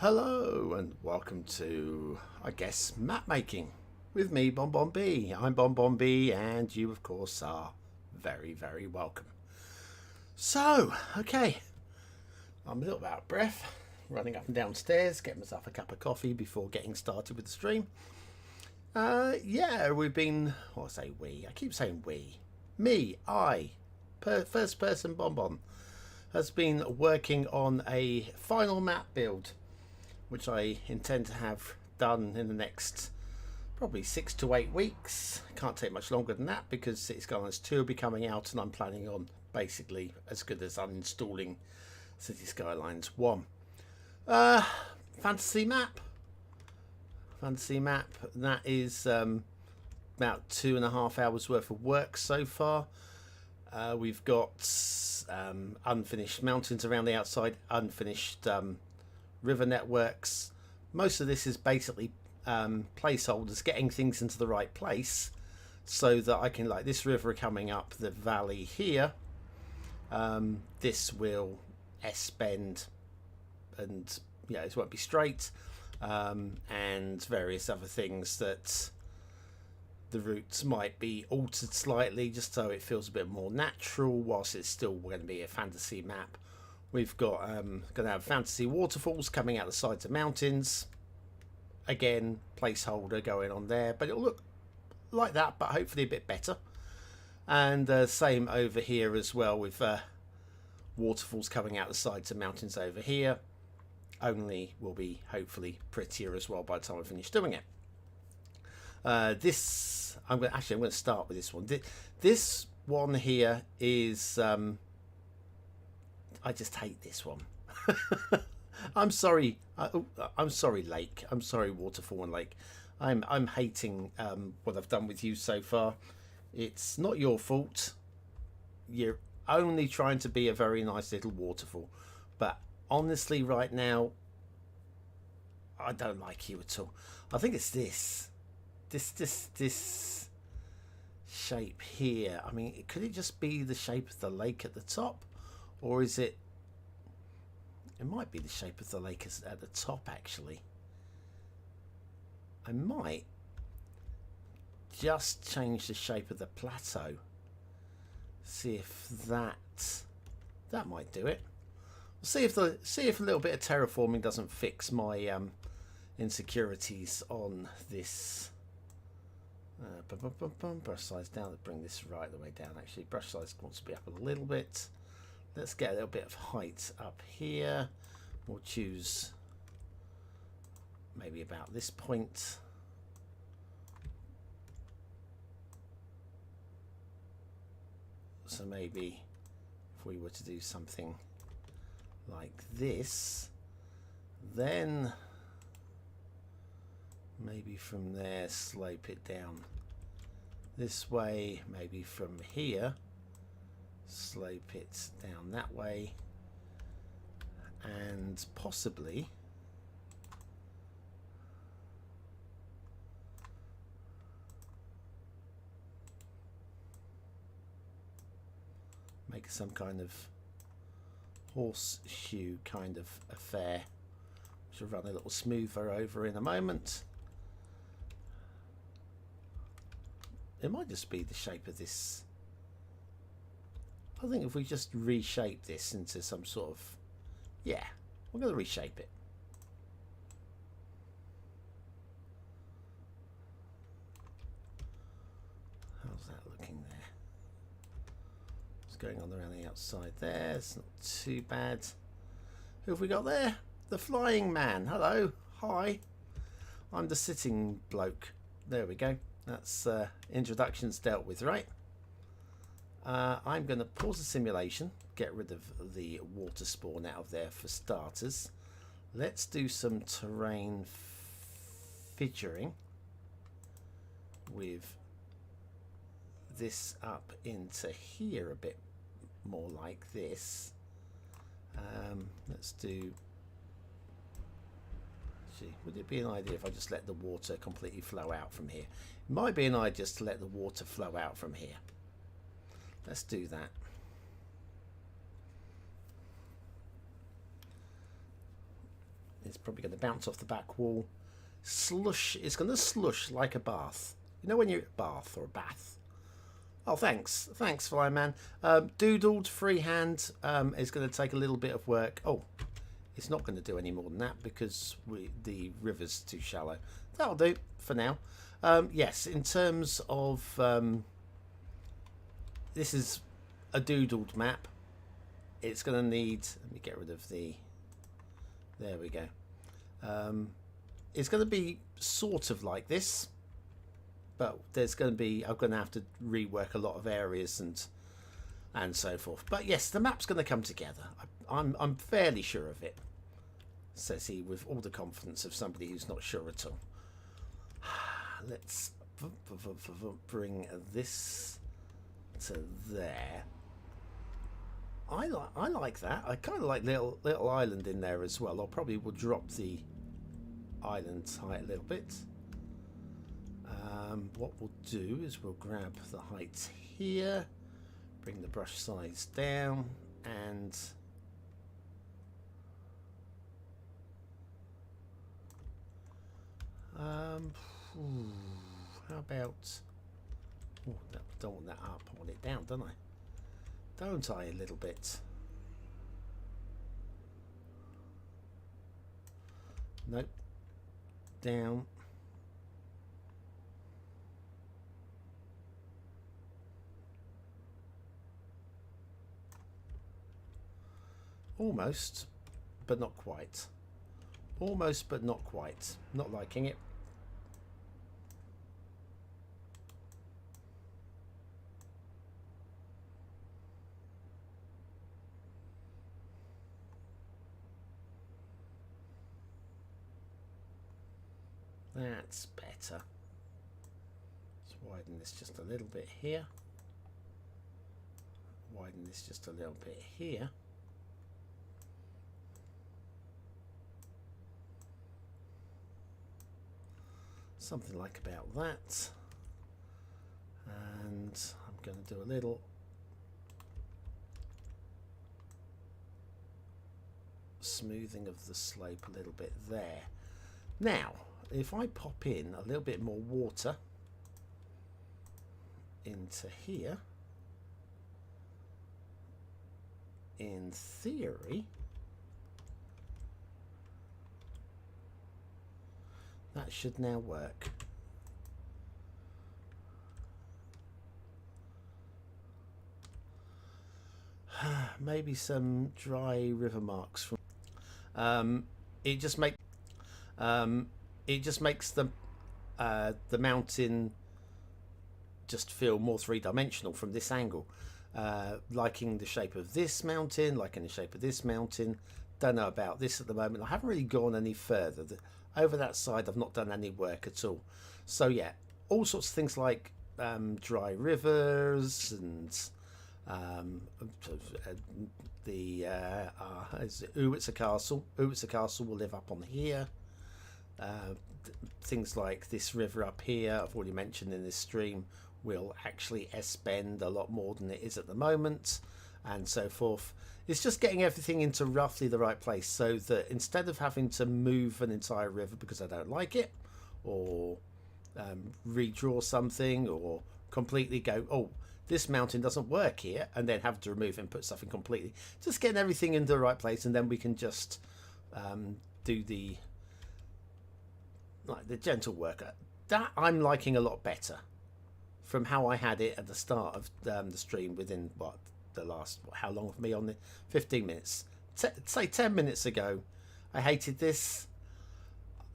Hello and welcome to, I guess, map making with me, BonBonB. I'm BonBonB and you, of course, are very, very welcome. So, okay, I'm a little bit out of breath, running up and downstairs, getting myself a cup of coffee before getting started with the stream. Yeah, we've been, well, I say we, I keep saying we. Me, first person BonBon, has been working on a final map build, which I intend to have done in the next probably 6 to 8 weeks. Can't take much longer than that because Cities Skylines II will be coming out, and I'm planning on basically as good as uninstalling Cities Skylines 1. Fantasy map. That is about 2.5 hours worth of work so far. We've got unfinished mountains around the outside, unfinished river networks. Most of this is basically placeholders, getting things into the right place so that I can, like this river coming up the valley here, this will S-bend and it won't be straight, and various other things that the routes might be altered slightly just so it feels a bit more natural whilst it's still going to be a fantasy map. We've got going to have fantasy waterfalls coming out the sides of mountains. Again, placeholder going on there, but it'll look like that, but hopefully a bit better. And same over here as well, with waterfalls coming out the sides of mountains over here. Only will be hopefully prettier as well by the time I finish doing it. This I'm going to start with this one. This one here is. I just hate this one. I'm sorry. I'm sorry, lake. I'm sorry, waterfall and lake. I'm hating what I've done with you so far. It's not your fault. You're only trying to be a very nice little waterfall. But honestly, right now, I don't like you at all. I think it's this shape here. I mean, could it just be the shape of the lake at the top? Or is it... It might be the shape of the lake at the top, actually. I might just change the shape of the plateau. See if that might do it. See if a little bit of terraforming doesn't fix my insecurities on this. Brush size down to bring this right the way down. Actually, brush size wants to be up a little bit. Let's get a little bit of height up here. We'll choose maybe about this point. So maybe if we were to do something like this, then maybe from there slope it down this way, maybe from here slope it down that way, and possibly make some kind of horseshoe kind of affair, which will run a little smoother over in a moment. It might just be the shape of this. I think if we just reshape this into some sort of, yeah, we're going to reshape it. How's that looking there? What's going on around the outside there? It's not too bad. Who have we got there? The flying man. Hello. Hi. I'm the sitting bloke. There we go. That's introductions dealt with, right? I'm going to pause the simulation, get rid of the water spawn out of there for starters. Let's do some terrain figuring with this up into here a bit more like this. Let's do... Actually, would it be an idea if I just let the water completely flow out from here? It might be an idea just to let the water flow out from here. Let's do that. It's probably going to bounce off the back wall. Slush. It's going to slush like a bath. You know when you're a bath or a bath. Oh, thanks. Thanks, Flyman. Doodled freehand is going to take a little bit of work. Oh, it's not going to do any more than that because the river's too shallow. That'll do for now. Yes, in terms of... this is a doodled map. It's going to need... Let me get rid of the... There we go. It's going to be sort of like this. But there's going to be... I'm going to have to rework a lot of areas and so forth. But yes, the map's going to come together. I'm fairly sure of it. Says he with all the confidence of somebody who's not sure at all. Let's bring this to there. I like that. I kind of like little island in there as well. I probably will drop the island height a little bit. What we'll do is we'll grab the height here, bring the brush size down, and how about... Oh, don't want that up. I want it down, don't I? Don't I, a little bit? Nope. Down. Almost, but not quite. Almost, but not quite. Not liking it. That's better. Let's widen this just a little bit here. Widen this just a little bit here. Something like about that. And I'm going to do a little smoothing of the slope a little bit there. Now, if I pop in a little bit more water into here, in theory, that should now work. Maybe some dry river marks from it just makes the mountain just feel more three-dimensional from this angle. Liking the shape of this mountain, liking the shape of this mountain. Don't know about this at the moment. I haven't really gone any further. Over that side I've not done any work at all. So yeah, all sorts of things like dry rivers and the Uwitsa Castle. Uwitsa Castle will live up on here. Things like this river up here, I've already mentioned in this stream, will actually S-bend a lot more than it is at the moment, and so forth. It's just getting everything into roughly the right place so that instead of having to move an entire river because I don't like it, or redraw something, or completely go, oh, this mountain doesn't work here, and then have to remove and put something completely. Just getting everything into the right place, and then we can just do the gentle work. That I'm liking a lot better from how I had it at the start of the stream within what the last, how long of me on the 15 minutes, say 10 minutes ago. I hated this.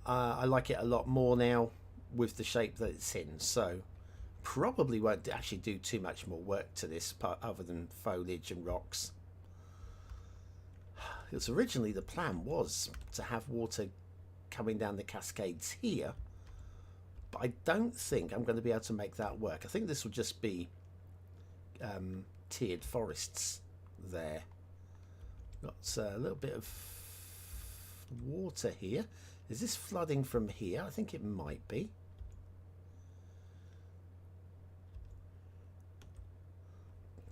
I like it a lot more now with the shape that it's in, so probably won't actually do too much more work to this part other than foliage and rocks. Because originally the plan was to have water coming down the cascades here, but I don't think I'm going to be able to make that work. I think this will just be tiered forests there. Got a little bit of water here. Is this flooding from here? I think it might be.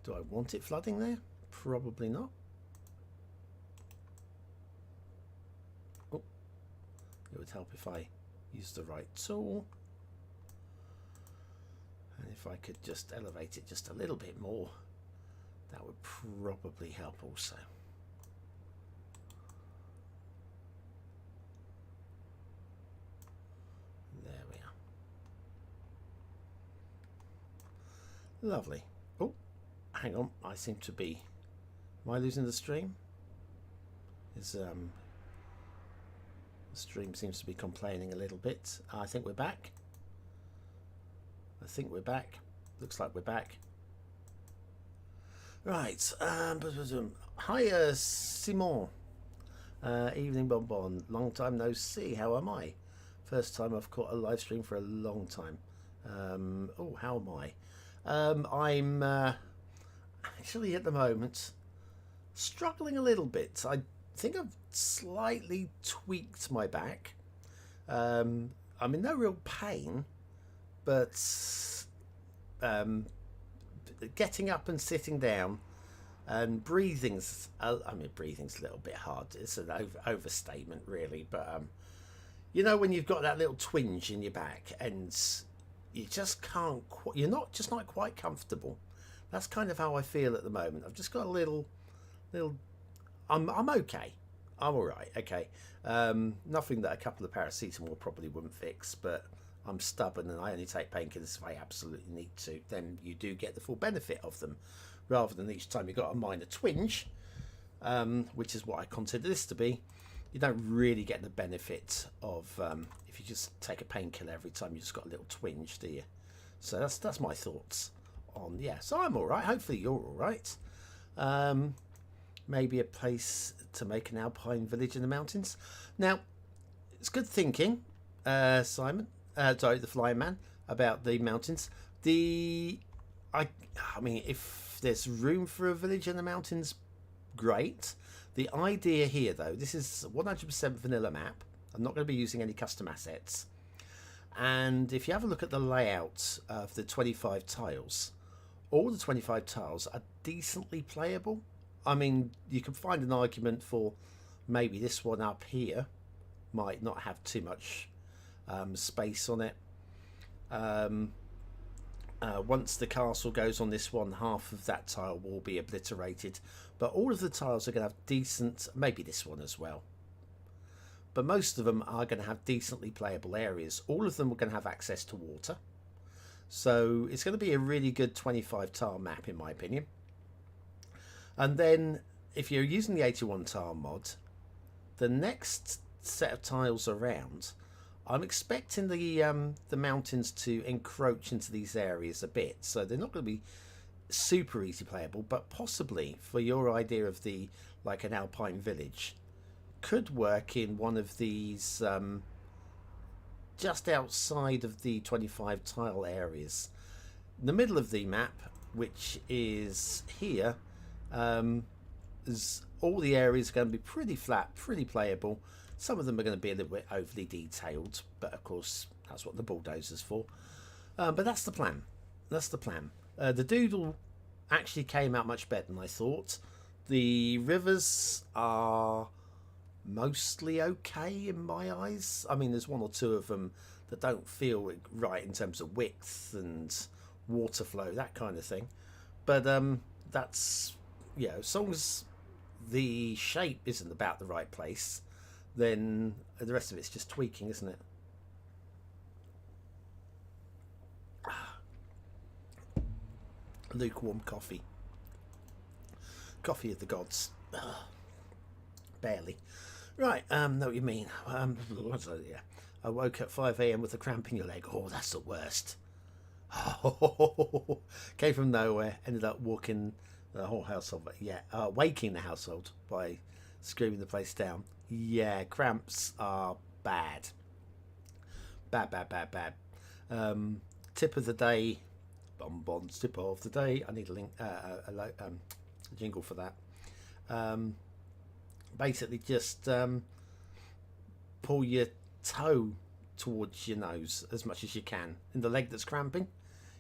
Do I want it flooding there? Probably not. Oh, would help if I use the right tool. And if I could just elevate it just a little bit more, that would probably help also. There we are. Lovely. Oh, hang on. I seem to be... Am I losing the stream? The stream seems to be complaining a little bit. I think we're back. Looks like we're back. Right. Hi, Simon. Evening, Bonbon. Long time no see. How am I? First time I've caught a live stream for a long time. Oh, how am I? I'm actually at the moment struggling a little bit. I think I've slightly tweaked my back. I'm in no real pain, but getting up and sitting down and breathing's breathing's a little bit hard. It's an overstatement really, but you know, when you've got that little twinge in your back and you just can't, you're not quite comfortable. That's kind of how I feel at the moment. I've just got a little I'm okay. I'm all right. Okay. Nothing that a couple of paracetamol probably wouldn't fix, but I'm stubborn and I only take painkillers if I absolutely need to. Then you do get the full benefit of them, rather than each time you've got a minor twinge, which is what I consider this to be. You don't really get the benefit of if you just take a painkiller every time you just got a little twinge, do you? So that's my thoughts on, yeah. So I'm all right. Hopefully you're all right. Maybe a place to make an alpine village in the mountains. Now, it's good thinking, Simon. Sorry, the Flying Man, about the mountains. I mean, if there's room for a village in the mountains, great. The idea here, though, this is 100% vanilla map. I'm not going to be using any custom assets. And if you have a look at the layout of the 25 tiles, all the 25 tiles are decently playable. I mean, you can find an argument for maybe this one up here might not have too much space on it. Once the castle goes on this one, half of that tile will be obliterated, but all of the tiles are going to have decent, maybe this one as well, but most of them are going to have decently playable areas. All of them are going to have access to water, so it's going to be a really good 25 tile map in my opinion. And then if you're using the 81 tile mod, the next set of tiles around, I'm expecting the mountains to encroach into these areas a bit, so they're not going to be super easy playable, but possibly for your idea of the like an alpine village could work in one of these just outside of the 25 tile areas. In the middle of the map, which is here, all the areas are going to be pretty flat, pretty playable. Some of them are going to be a little bit overly detailed, but of course that's what the bulldozer's for. But that's the plan. That's the plan. The doodle actually came out much better than I thought. The rivers are mostly okay in my eyes. I mean, there's one or two of them that don't feel right in terms of width and water flow, that kind of thing. But that's, you know, as long as the shape isn't about the right place, then the rest of it's just tweaking, isn't it? Lukewarm coffee. Coffee of the gods. Barely. Right, know what you mean. Yeah. I woke at 5 AM with a cramp in your leg. Oh, that's the worst. Came from nowhere. Ended up walking the whole household. Yeah, waking the household by screaming the place down. Yeah, cramps are bad. Bad. Tip of the day. BonBon's tip of the day. I need a link, a jingle for that. Basically, just pull your toe towards your nose as much as you can in the leg that's cramping.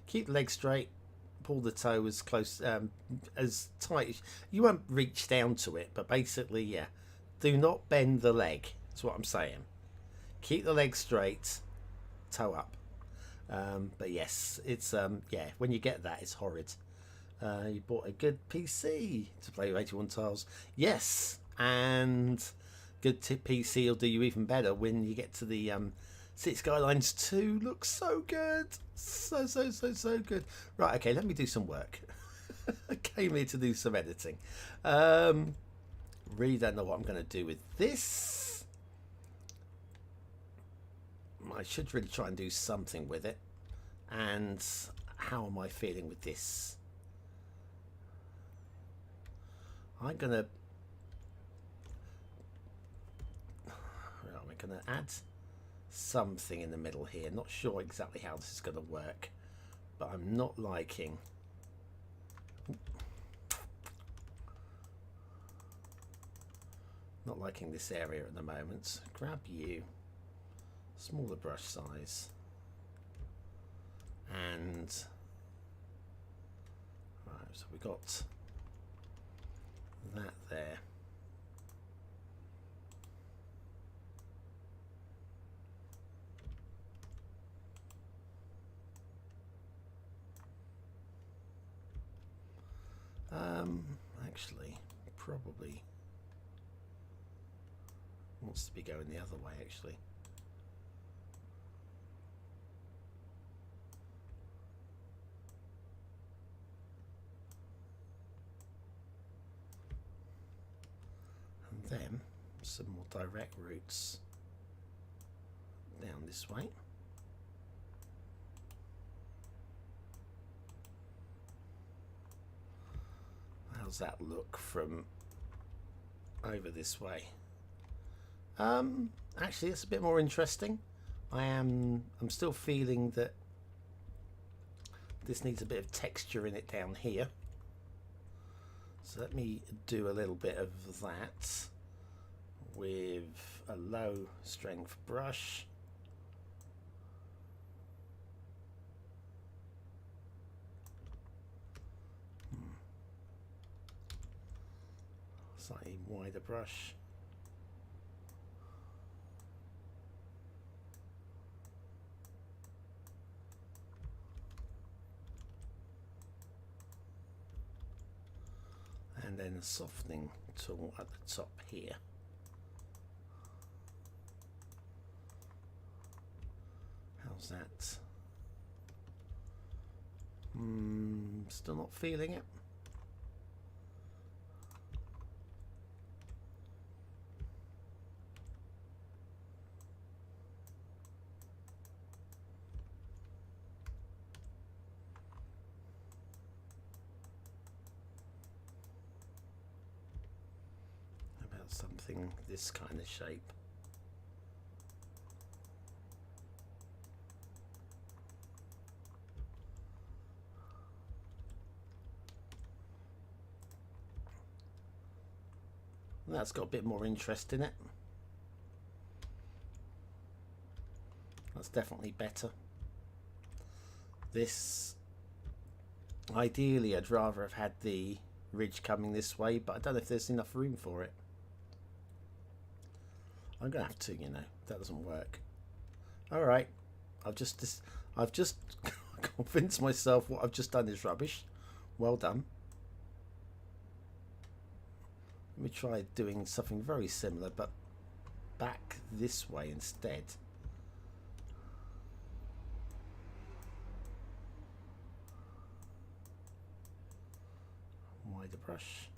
Keep the leg straight. Pull the toe as close, as tight as you won't reach down to it. But basically, yeah, do not bend the leg. That's what I'm saying. keep the legs straight, toe up. But yes, it's yeah, when you get that, it's horrid. You bought a good PC to play with 81 tiles. Yes, and good PC will do you even better when you get to the Cities Skylines 2. Looks so good. So good. Right, okay, let me do some work. I came here to do some editing. Really don't know what I'm going to do with this. I should really try and do something with it. And how am I feeling with this? I'm gonna add something in the middle here. Not sure exactly how this is going to work, but I'm not liking this area at the moment. Grab you, smaller brush size, and right, so we got that there. Actually, probably wants to be going the other way, actually. And then some more direct routes down this way. How's that look from over this way? Actually, it's a bit more interesting. I'm still feeling that this needs a bit of texture in it down here. So let me do a little bit of that with a low strength brush. Slightly wider brush. And then a softening tool at the top here. How's that? Still not feeling it. Something this kind of shape. That's got a bit more interest in it. That's definitely better. This, ideally I'd rather have had the ridge coming this way, but I don't know if there's enough room for it. I'm gonna have to, you know, that doesn't work. All right, I've just convinced myself what I've just done is rubbish. Well done. Let me try doing something very similar, but back this way instead. Wider brush.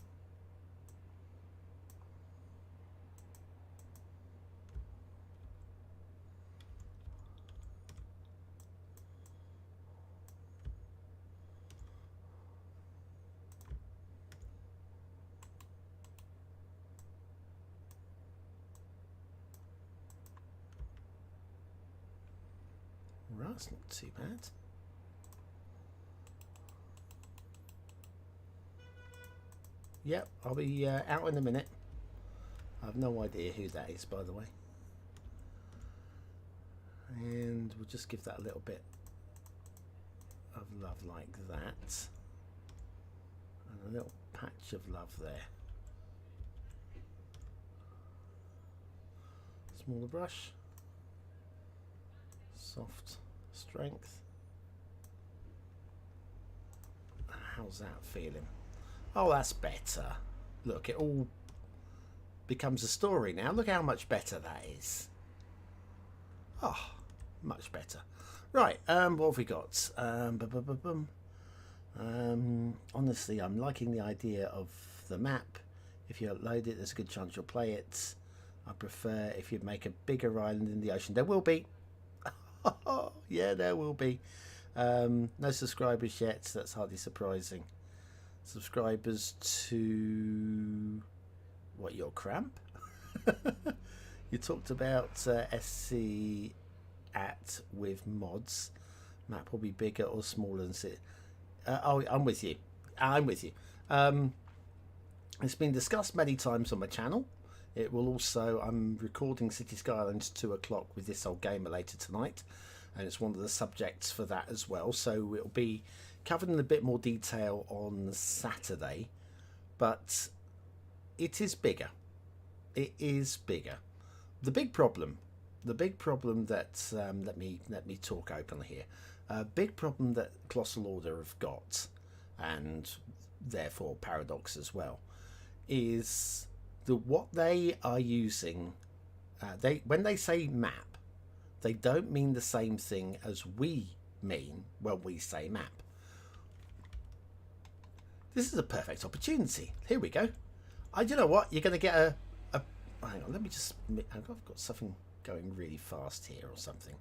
Right, it's not too bad. Yep, I'll be out in a minute. I have no idea who that is, by the way. And we'll just give that a little bit of love like that. And a little patch of love there. Smaller brush. Soft strength. How's that feeling? Oh, that's better. Look, it all becomes a story now. Look how much better that is. Oh, much better. Right, what have we got? Honestly, I'm liking the idea of the map. If you upload it, there's a good chance you'll play it. I prefer if you make a bigger island in the ocean. There will be. Yeah, there will be. No subscribers yet. That's hardly surprising. Subscribers to what? Your cramp? You talked about SC at with mods. Map will be bigger or smaller than City. Oh, I'm with you. I'm with you. It's been discussed many times on my channel. It will also. I'm recording Cities Skylines 2 o'clock with this old gamer later tonight, and it's one of the subjects for that as well. So it'll be covered in a bit more detail on Saturday, but it is bigger. It is bigger. The big problem that let me talk openly here. Big problem that Colossal Order have got, and therefore Paradox as well, is what they are using. When they say map, they don't mean the same thing as we mean when we say map. This is a perfect opportunity. Here we go. You know what? You're going to get a. Hang on. Let me just. I've got something going really fast here or something,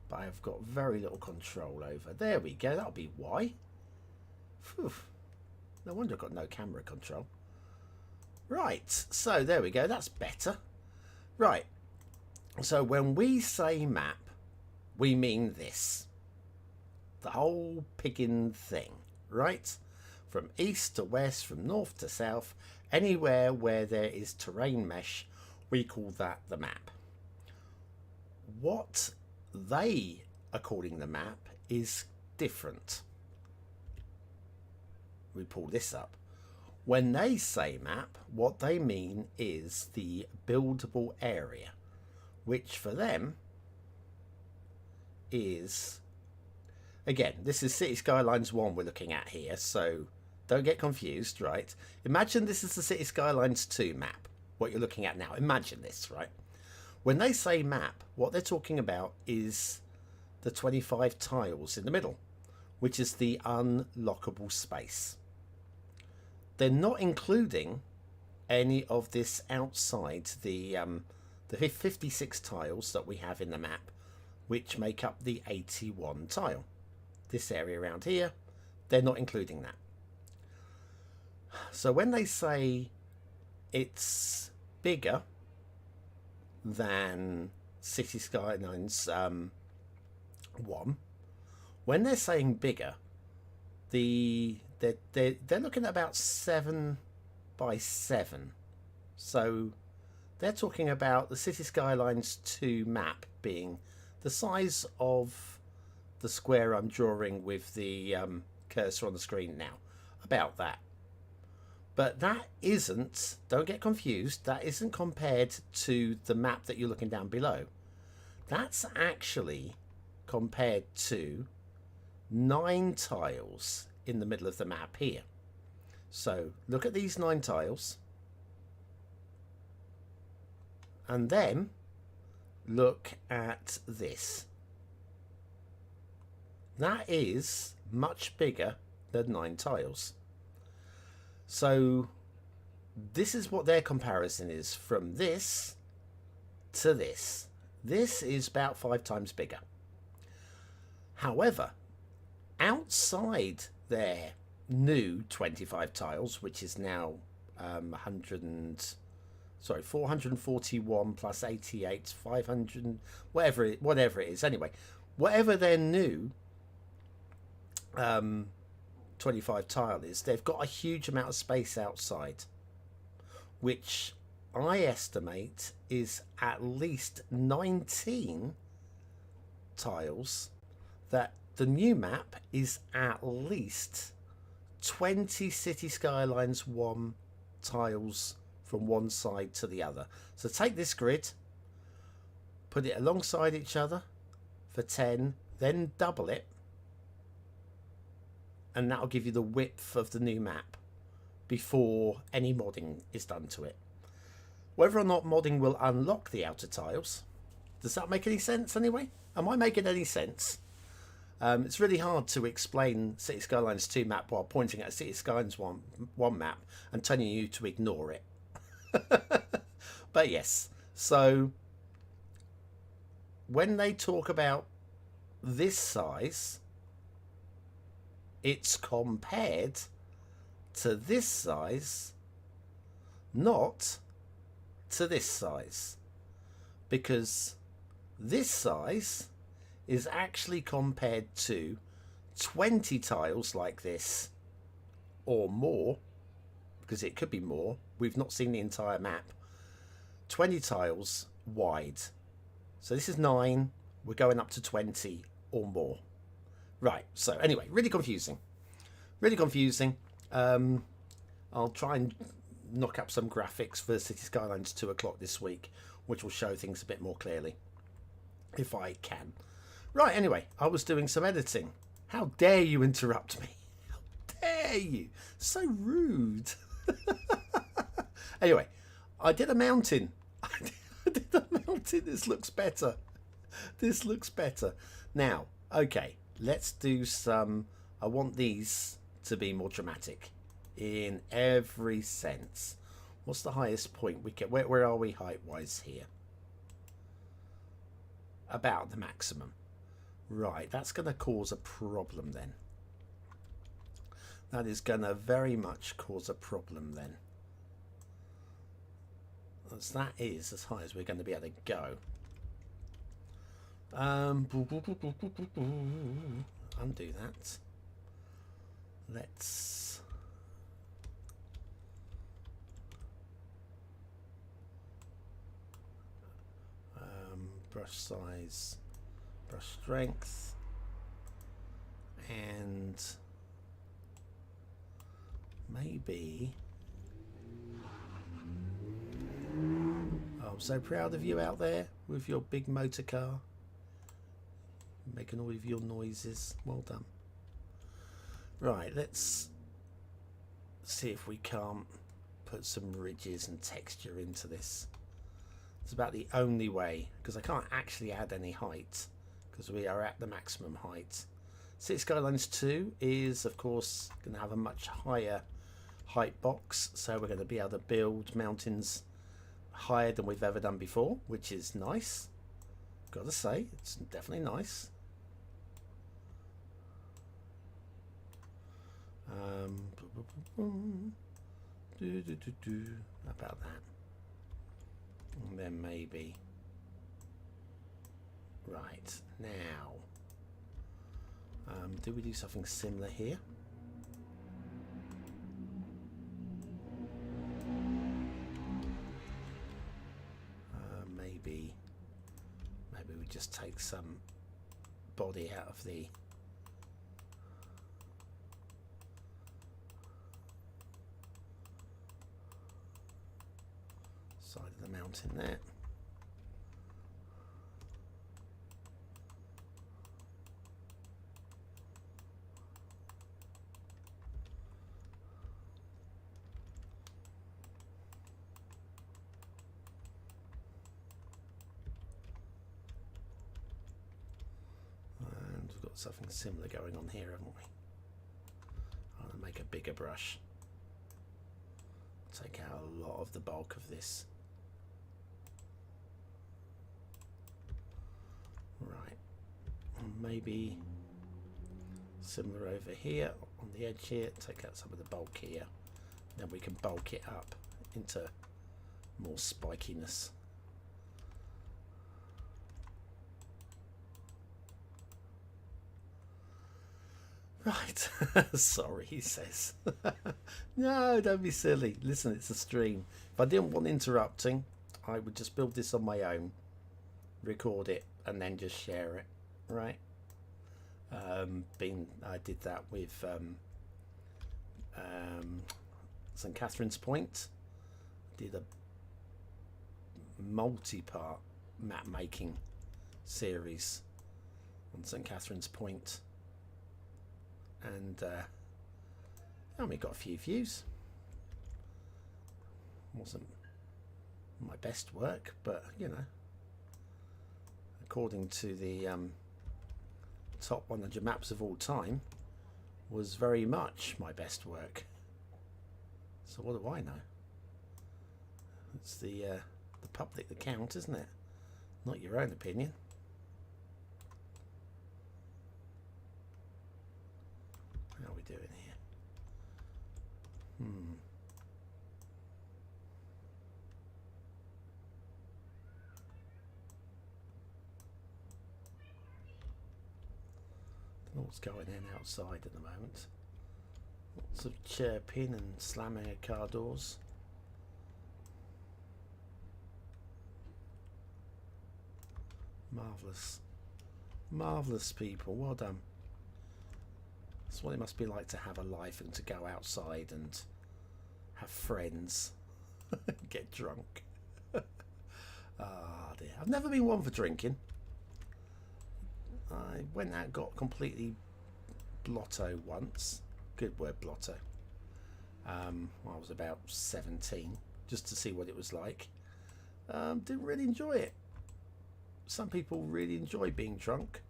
but I've got very little control over. There we go. That'll be why. Whew. No wonder I've got no camera control. Right. So there we go. That's better. Right. So when we say map, we mean this. The whole piggin thing, right? From east to west, from north to south, anywhere where there is terrain mesh, we call that the map. What they are calling the map is different. We pull this up. When they say map, what they mean is the buildable area, which for them is, again, this is Cities Skylines 1 we're looking at here, so don't get confused, right? Imagine this is the Cities Skylines 2 map, what you're looking at now. Imagine this, right? When they say map, what they're talking about is the 25 tiles in the middle, which is the unlockable space. They're not including any of this outside the 56 tiles that we have in the map, which make up the 81 tile. This area around here, they're not including that. So when they say it's bigger than Cities Skylines 1, when they're saying bigger, they're looking at about 7 by 7. So they're talking about the Cities Skylines 2 map being the size of the square I'm drawing with the cursor on the screen now. About that. But that isn't, don't get confused, that isn't compared to the map that you're looking down below. That's actually compared to 9 tiles in the middle of the map here. So look at these 9 tiles. And then look at this. That is much bigger than 9 tiles. So this is what their comparison is from this to this. This is about 5 times bigger. However, outside their new 25 tiles, which is now 441 plus 88, 500, whatever it is. Anyway, whatever their new 25 tile is, they've got a huge amount of space outside, which I estimate is at least 19 tiles. That the new map is at least 20 Cities Skylines 1 tiles from one side to the other. So take this grid, put it alongside each other, for 10, then double it, and that'll give you the width of the new map before any modding is done to it. Whether or not modding will unlock the outer tiles, does that make any sense anyway? Am I making any sense? It's really hard to explain Cities Skylines 2 map while pointing at Cities Skylines 1 map and telling you to ignore it. But yes, so when they talk about this size, it's compared to this size, not to this size, because this size is actually compared to 20 tiles like this or more, because it could be more. We've not seen the entire map. 20 tiles wide. So this is 9. We're going up to 20 or more. Right. So anyway, really confusing. Really confusing. I'll try and knock up some graphics for Cities Skylines 2 o'clock this week, which will show things a bit more clearly, if I can. Right, anyway, I was doing some editing. How dare you interrupt me? How dare you? So rude. Anyway, I did a mountain. I did a mountain. This looks better. This looks better. Now, okay, let's do some... I want these to be more dramatic in every sense. What's the highest point we get? Where are we height-wise here? About the maximum. Right, that's going to cause a problem then. That is going to very much cause a problem then. As that is as high as we're going to be able to go. Undo that. Let's... brush size, brush strength, and maybe... I'm so proud of you out there with your big motor car, making all of your noises. Well done. Right, let's see if we can't put some ridges and texture into this. It's about the only way, because I can't actually add any height because we are at the maximum height. Cities Skylines 2 is of course going to have a much higher height box, so we're going to be able to build mountains higher than we've ever done before, which is nice. Gotta say, it's definitely nice. About that. And then maybe right now, do we do something similar here? Maybe we just take some body out of the side of the mountain there. And we've got something similar going on here, haven't we? I'm going to make a bigger brush. Take out a lot of the bulk of this. Right, and maybe similar over here on the edge here. Take out some of the bulk here, then we can bulk it up into more spikiness. Right. Sorry, he says. No, don't be silly. Listen, it's a stream. If I didn't want interrupting, I would just build this on my own, record it, and then just share it. Right? I did that with St. Catherine's Point. Did a multi-part map making series on St Catherine's Point, and we got a few views. Wasn't my best work, but you know, according to the top 100 maps of all time, was very much my best work. So what do I know? It's the public that count, isn't it? Not your own opinion. How are we doing here? Don't know what's going on outside at the moment. Lots of chirping and slamming of car doors. Marvellous. Marvellous people, well done. That's what it must be like to have a life and to go outside and have friends. Get drunk. Ah dear. I've never been one for drinking. I went out and got completely blotto once. Good word, blotto. When I was about 17, just to see what it was like. Didn't really enjoy it. Some people really enjoy being drunk,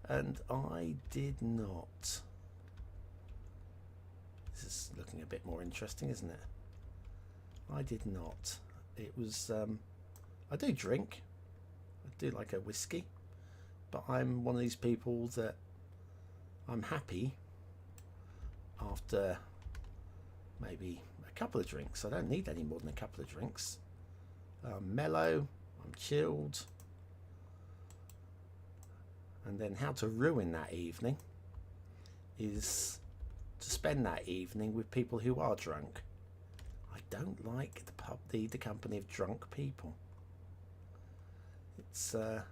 and I did not. This is looking a bit more interesting, isn't it? I did not. It was, I do drink. I do like a whiskey, but I'm one of these people that I'm happy after maybe a couple of drinks. I don't need any more than a couple of drinks. I'm mellow, I'm chilled. And then how to ruin that evening is to spend that evening with people who are drunk. I don't like the company of drunk people. It's they're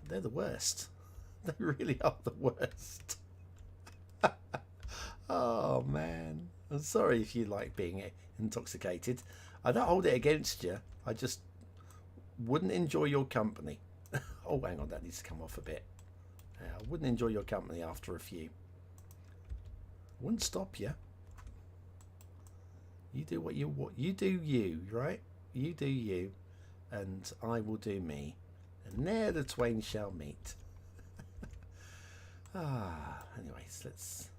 the worst. They really are the worst. Oh man, I'm sorry if you like being intoxicated. I don't hold it against you. I just wouldn't enjoy your company. Oh, hang on, that needs to come off a bit. I wouldn't enjoy your company after a few. Wouldn't stop you. You do what you do, you, right? You do you, and I will do me, and there the twain shall meet. Anyways, let's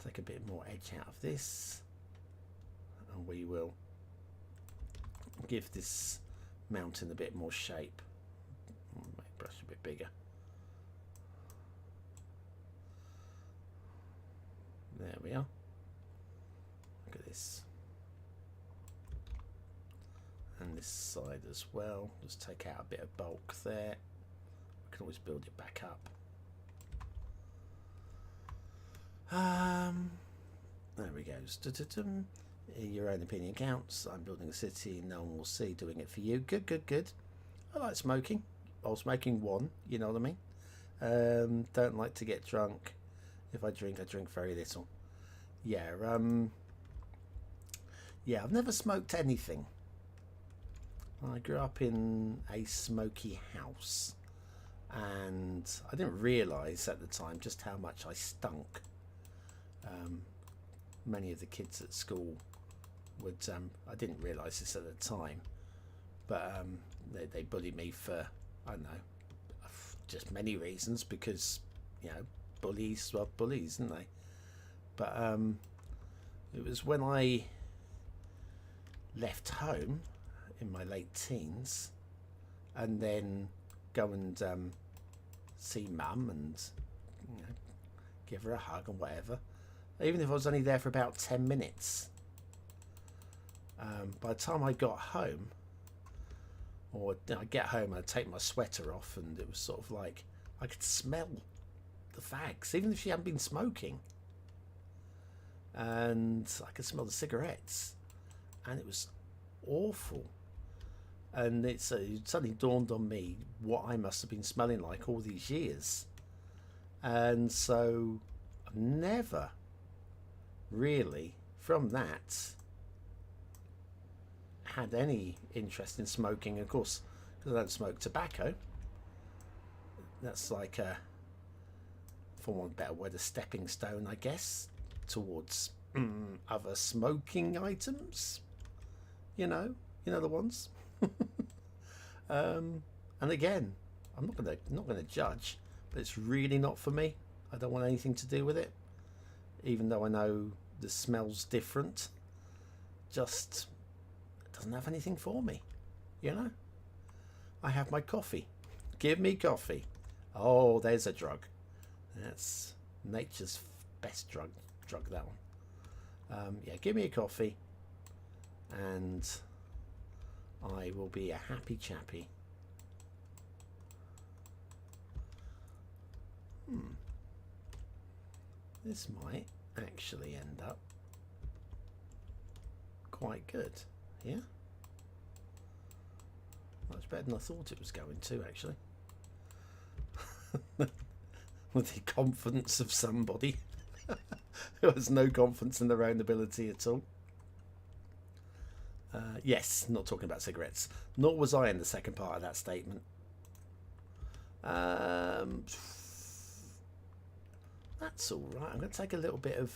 take a bit more edge out of this, and we will give this mountain a bit more shape. Make brush a bit bigger. There we are. Look at this. And this side as well. Just take out a bit of bulk there. We can always build it back up. There we go. Your own opinion counts. I'm building a city, no one will see. Doing it for you. Good, good, good. I like smoking. I was smoking one, you know what I mean? Don't like to get drunk. If I drink very little. Yeah, yeah, I've never smoked anything. I grew up in a smoky house, and I didn't realise at the time just how much I stunk. Many of the kids at school would, I didn't realise this at the time, but they bullied me for, I don't know, just many reasons, because, you know, bullies were bullies, didn't they? But it was when I left home in my late teens, and then go and see mum and, you know, give her a hug and whatever, even if I was only there for about 10 minutes. By the time I got home, or I get home and I take my sweater off, and it was sort of like I could smell the fags, even if she hadn't been smoking, and I could smell the cigarettes, and it was awful. And it suddenly dawned on me what I must have been smelling like all these years. And so I've never really, from that, had any interest in smoking, of course, because I don't smoke tobacco. That's like a, for want of a better word, a stepping stone, I guess, towards other smoking items. You know the ones. And again, I'm not gonna judge, but it's really not for me. I don't want anything to do with it, even though I know the smell's different. Just, it doesn't have anything for me. You know, I have my coffee. Give me coffee. Oh, there's a drug. That's nature's best drug. That one. Yeah, give me a coffee, and I will be a happy chappy. This might actually end up quite good. Yeah, much better than I thought it was going to, actually. With the confidence of somebody who has no confidence in their own ability at all. Yes, not talking about cigarettes. Nor was I in the second part of that statement. That's all right. I'm going to take a little bit of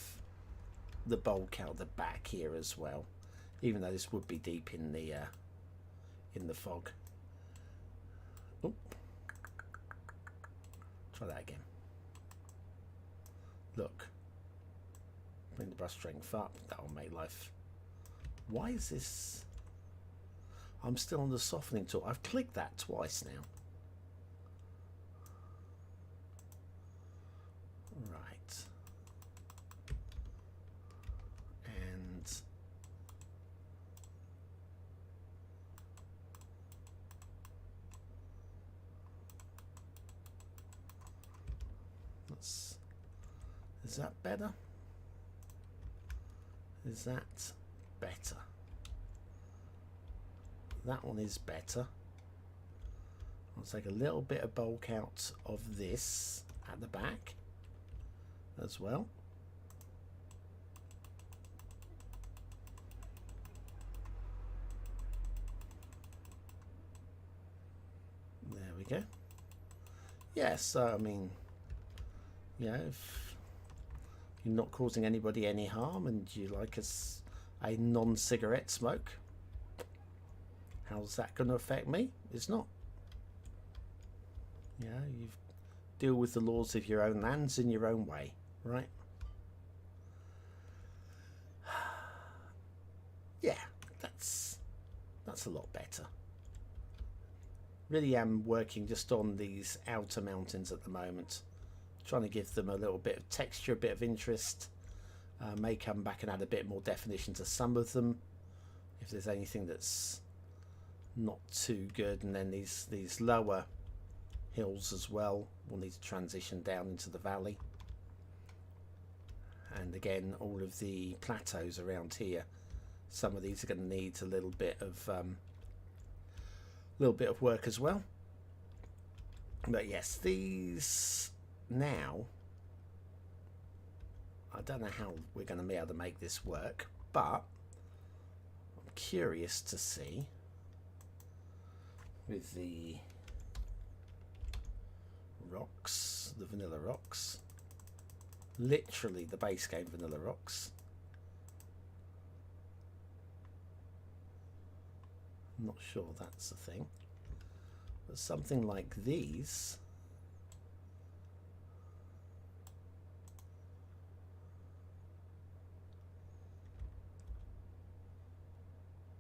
the bulk out the back here as well, even though this would be deep in the fog. Oh, try that again. Look, bring the brush strength up. That will make life. Why is this? I'm still on the softening tool. I've clicked that twice now. Right. And let's. Is that better? Is that better? That one is better. I'll take a little bit of bulk out of this at the back as well. There we go. Yes, I mean, you know, if you're not causing anybody any harm and you like a non-cigarette smoke, how's that going to affect me? It's not. Yeah, you deal with the laws of your own lands in your own way, right? Yeah, that's a lot better. Really am working just on these outer mountains at the moment, trying to give them a little bit of texture, a bit of interest. May come back and add a bit more definition to some of them if there's anything that's not too good, and then these lower hills as well will need to transition down into the valley. And again, all of the plateaus around here, some of these are going to need a little bit of work as well. But yes, these now, I don't know how we're going to be able to make this work, but I'm curious to see with the rocks, the vanilla rocks, literally the base game vanilla rocks. I'm not sure that's a thing, but something like these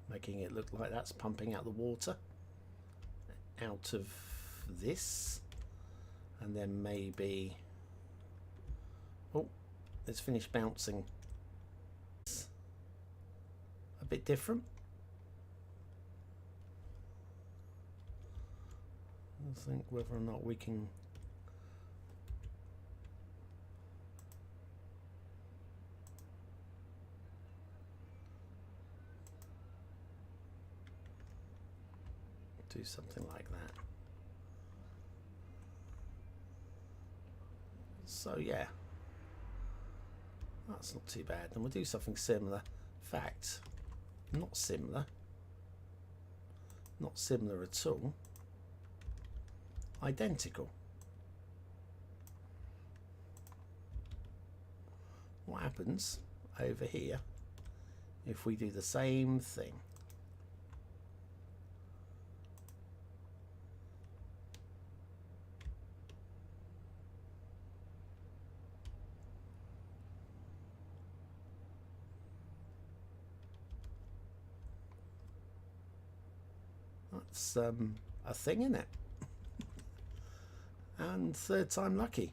making it look like that's pumping out the water out of this, and then maybe, oh, it's finished bouncing. It's a bit different. I think whether or not we can do something like that. So yeah, that's not too bad. And we'll do something similar. In fact, not similar at all, identical. what happens over here if we do the same thing. That's a thing, isn't it? And third time lucky.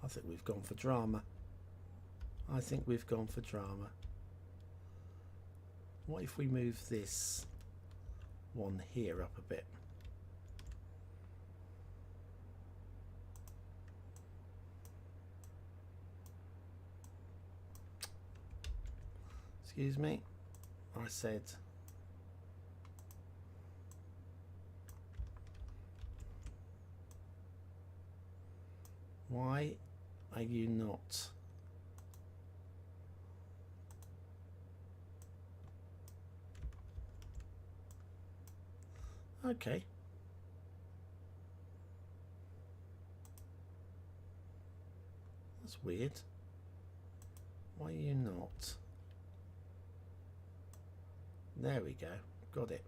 I think we've gone for drama. I think we've gone for drama. What if we move this one here up a bit? Excuse me, I said why are you not? Okay. That's weird. Why are you not? There we go. Got it.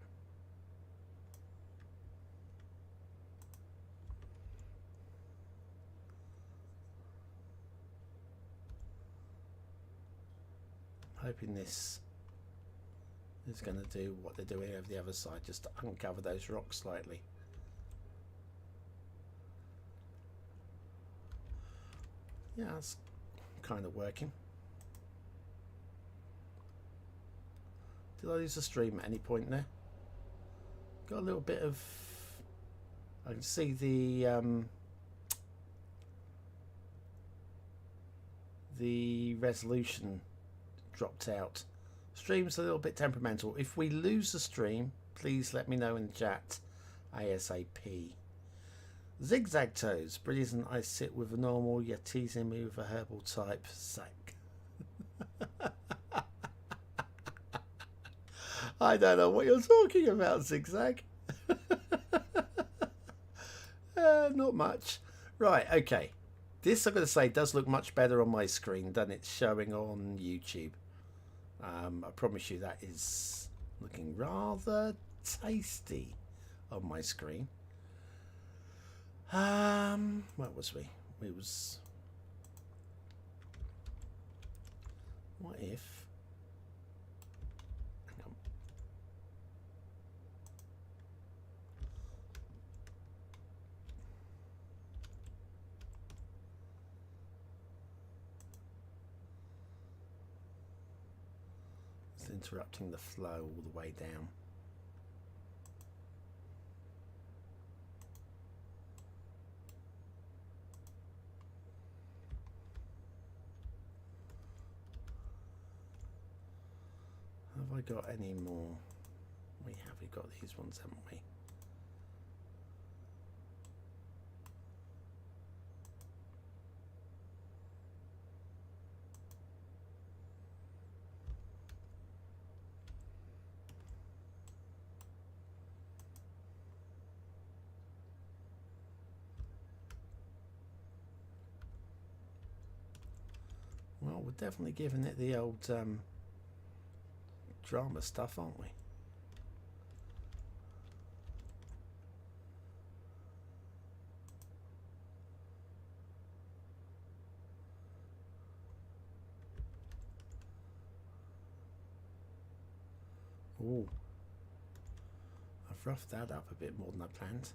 Hoping this is going to do what they're doing over the other side, just to uncover those rocks slightly. Yeah, that's kind of working. Did I lose the stream at any point there? Got a little bit of... I can see the resolution dropped out. Stream's a little bit temperamental. If we lose the stream, please let me know in the chat ASAP. Zigzag toes. Brilliant. I sit with a normal, you're teasing me with a herbal type sack. I don't know what you're talking about, Zigzag. Not much. Right, okay. This, I'm going to say, does look much better on my screen than it's showing on YouTube. I promise you that is looking rather tasty on my screen. Where was we? We was... What if... Hang on. It's interrupting the flow all the way down. Have I got any more? We have. We got these ones, haven't we? Well, we're definitely giving it the old drama stuff, aren't we? Ooh, I've roughed that up a bit more than I planned.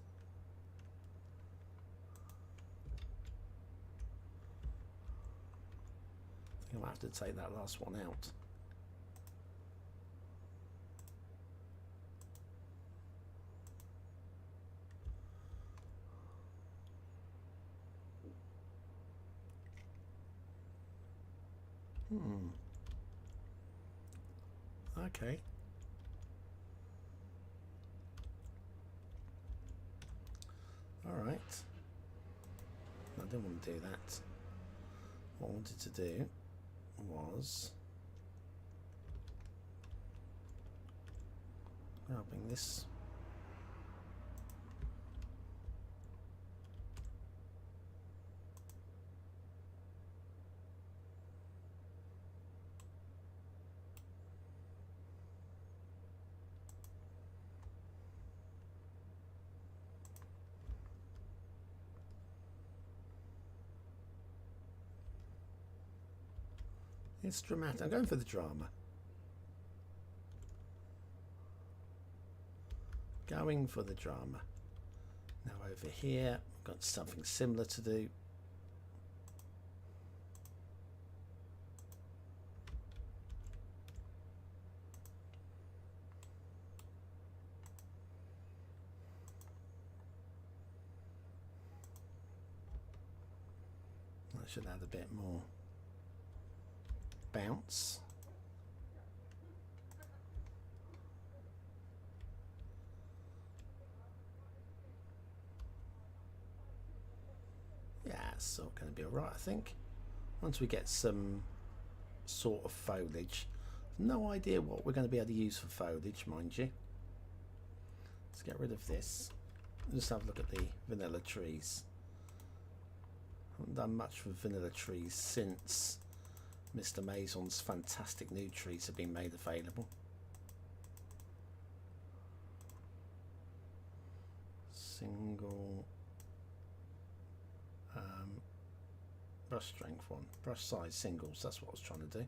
I think I'll have to take that last one out. Okay. All right. I didn't want to do that. What I wanted to do was helping this. It's dramatic. I'm going for the drama. Going for the drama. Now over here, I've got something similar to do. I should add a bit more bounce. Yeah, it's all going to be alright, I think. Once we get some sort of foliage. No idea what we're going to be able to use for foliage, mind you. Let's get rid of this. Just have a look at the vanilla trees. Haven't done much with vanilla trees since Mr. Maison's fantastic new trees have been made available. Single brush strength one, brush size singles, that's what I was trying to do.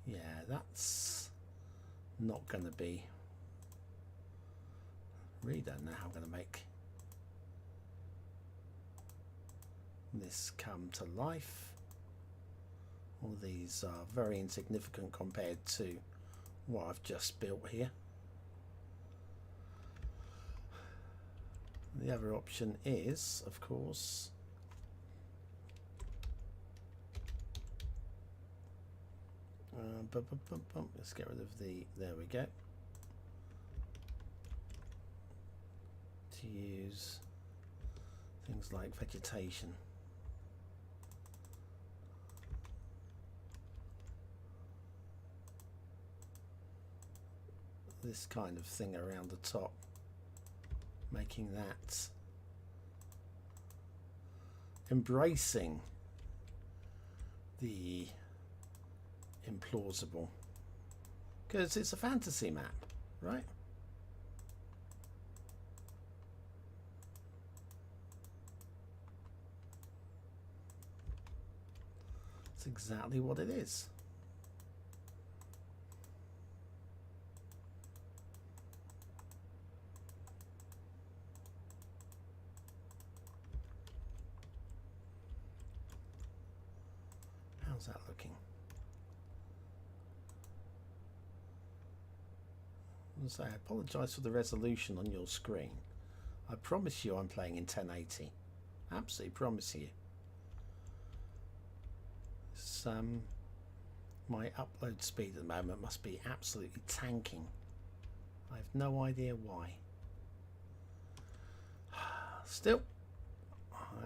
Yeah, that's not going to be, really don't know how I'm going to make this come to life. All these are very insignificant compared to what I've just built here. The other option is, of course, let's get rid of the, there we go, to use things like vegetation. This kind of thing around the top, making that, embracing the implausible, because it's a fantasy map, right? It's exactly what it is. How's that looking? So I apologise for the resolution on your screen. I promise you I'm playing in 1080. Absolutely promise you. It's, my upload speed at the moment must be absolutely tanking. I have no idea why. Still,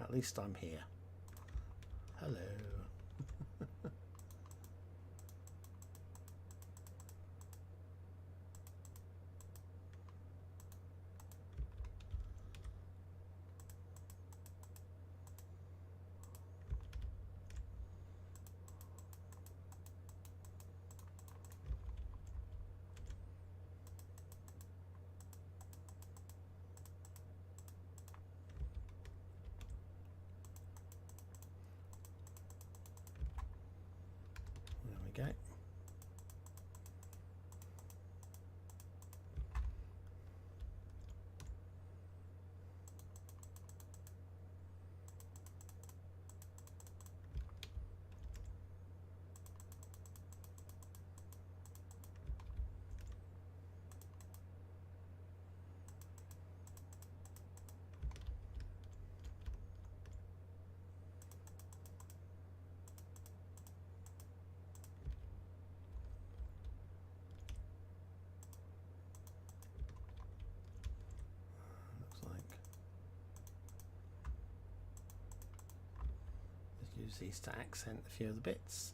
at least I'm here. Hello. There we go. Use these to accent a few of the bits.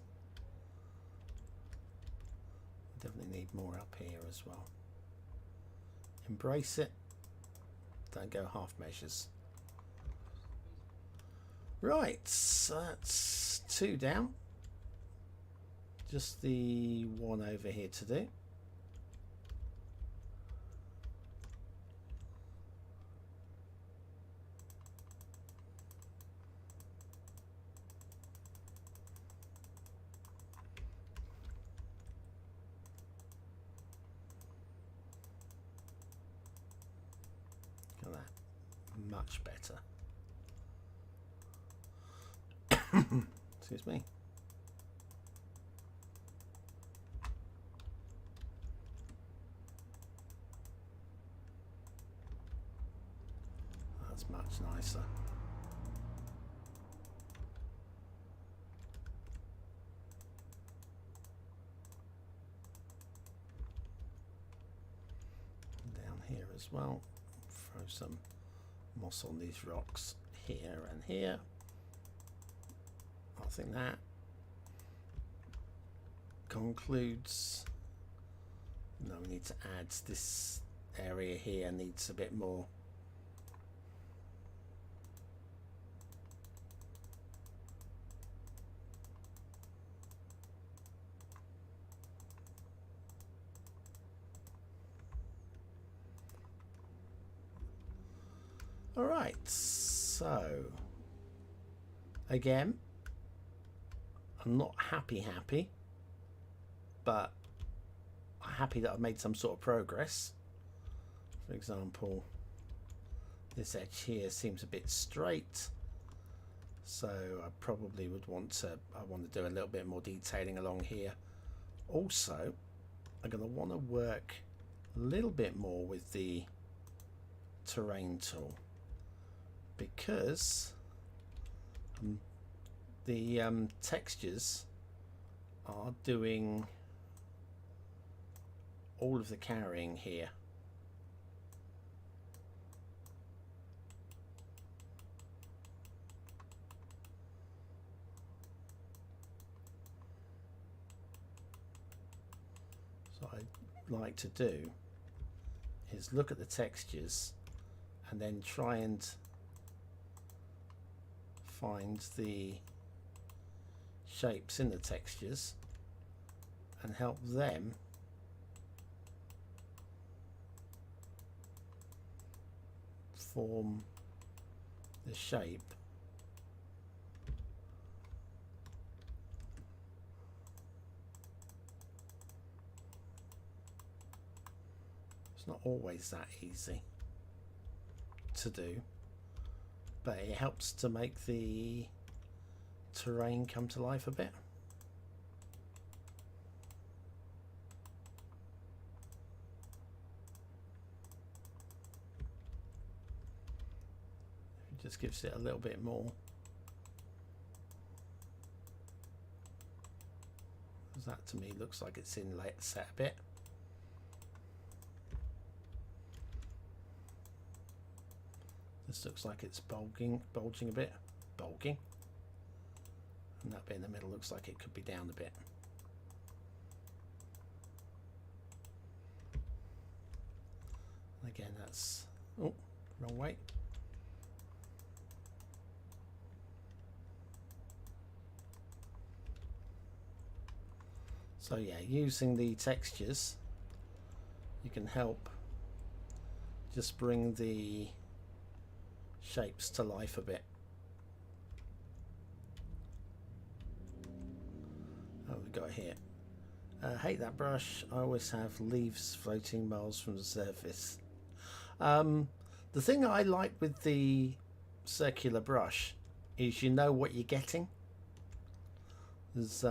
Definitely need more up here as well. Embrace it. Don't go half measures. Right, so that's 2 down. Just the 1 over here to do. Got that. Much better. Excuse me. That's much nicer. Down here as well. Throw some moss on these rocks here and here. I think that concludes. No, we need to add this area here, needs a bit more. All right, so again, I'm not happy, but I'm happy that I've made some sort of progress. For example, this edge here seems a bit straight, so I probably would want to, I want to do a little bit more detailing along here. Also, I'm going to want to work a little bit more with the terrain tool, because the textures are doing all of the carrying here. So what I'd like to do is look at the textures and then try and find the shapes in the textures and help them form the shape it's not always that easy to do, but it helps to make the terrain come to life a bit. It just gives it a little bit more. That to me looks like it's in set a bit. This looks like it's bulging a bit, and that bit in the middle looks like it could be down a bit. Again, that's, oh, wrong way. So yeah, using the textures, you can help just bring the shapes to life a bit. Oh, we got here. Hate that brush. I always have leaves floating miles from the surface. The thing I like with the circular brush is you know what you're getting. There's,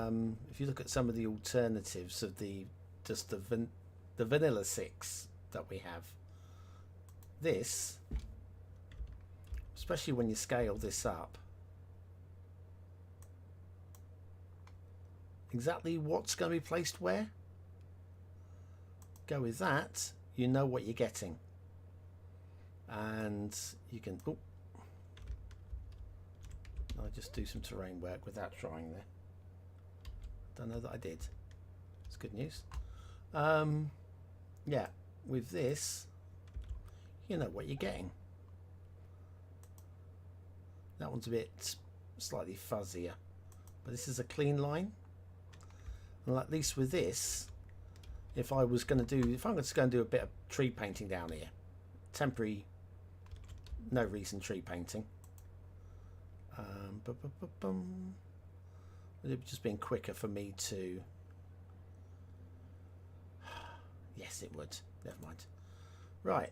if you look at some of the alternatives of the vanilla 6 that we have, this, especially when you scale this up, exactly what's going to be placed where, go with that, you know what you're getting, and you can, oh, I'll just do some terrain work without trying there. Don't know that I did. It's good news. Yeah, with this you know what you're getting. That one's a bit slightly fuzzier, but this is a clean line. And at least with this, if I'm just going to go and do a bit of tree painting down here, temporary, no reason tree painting. It just being quicker for me to. Yes, it would. Never mind. Right.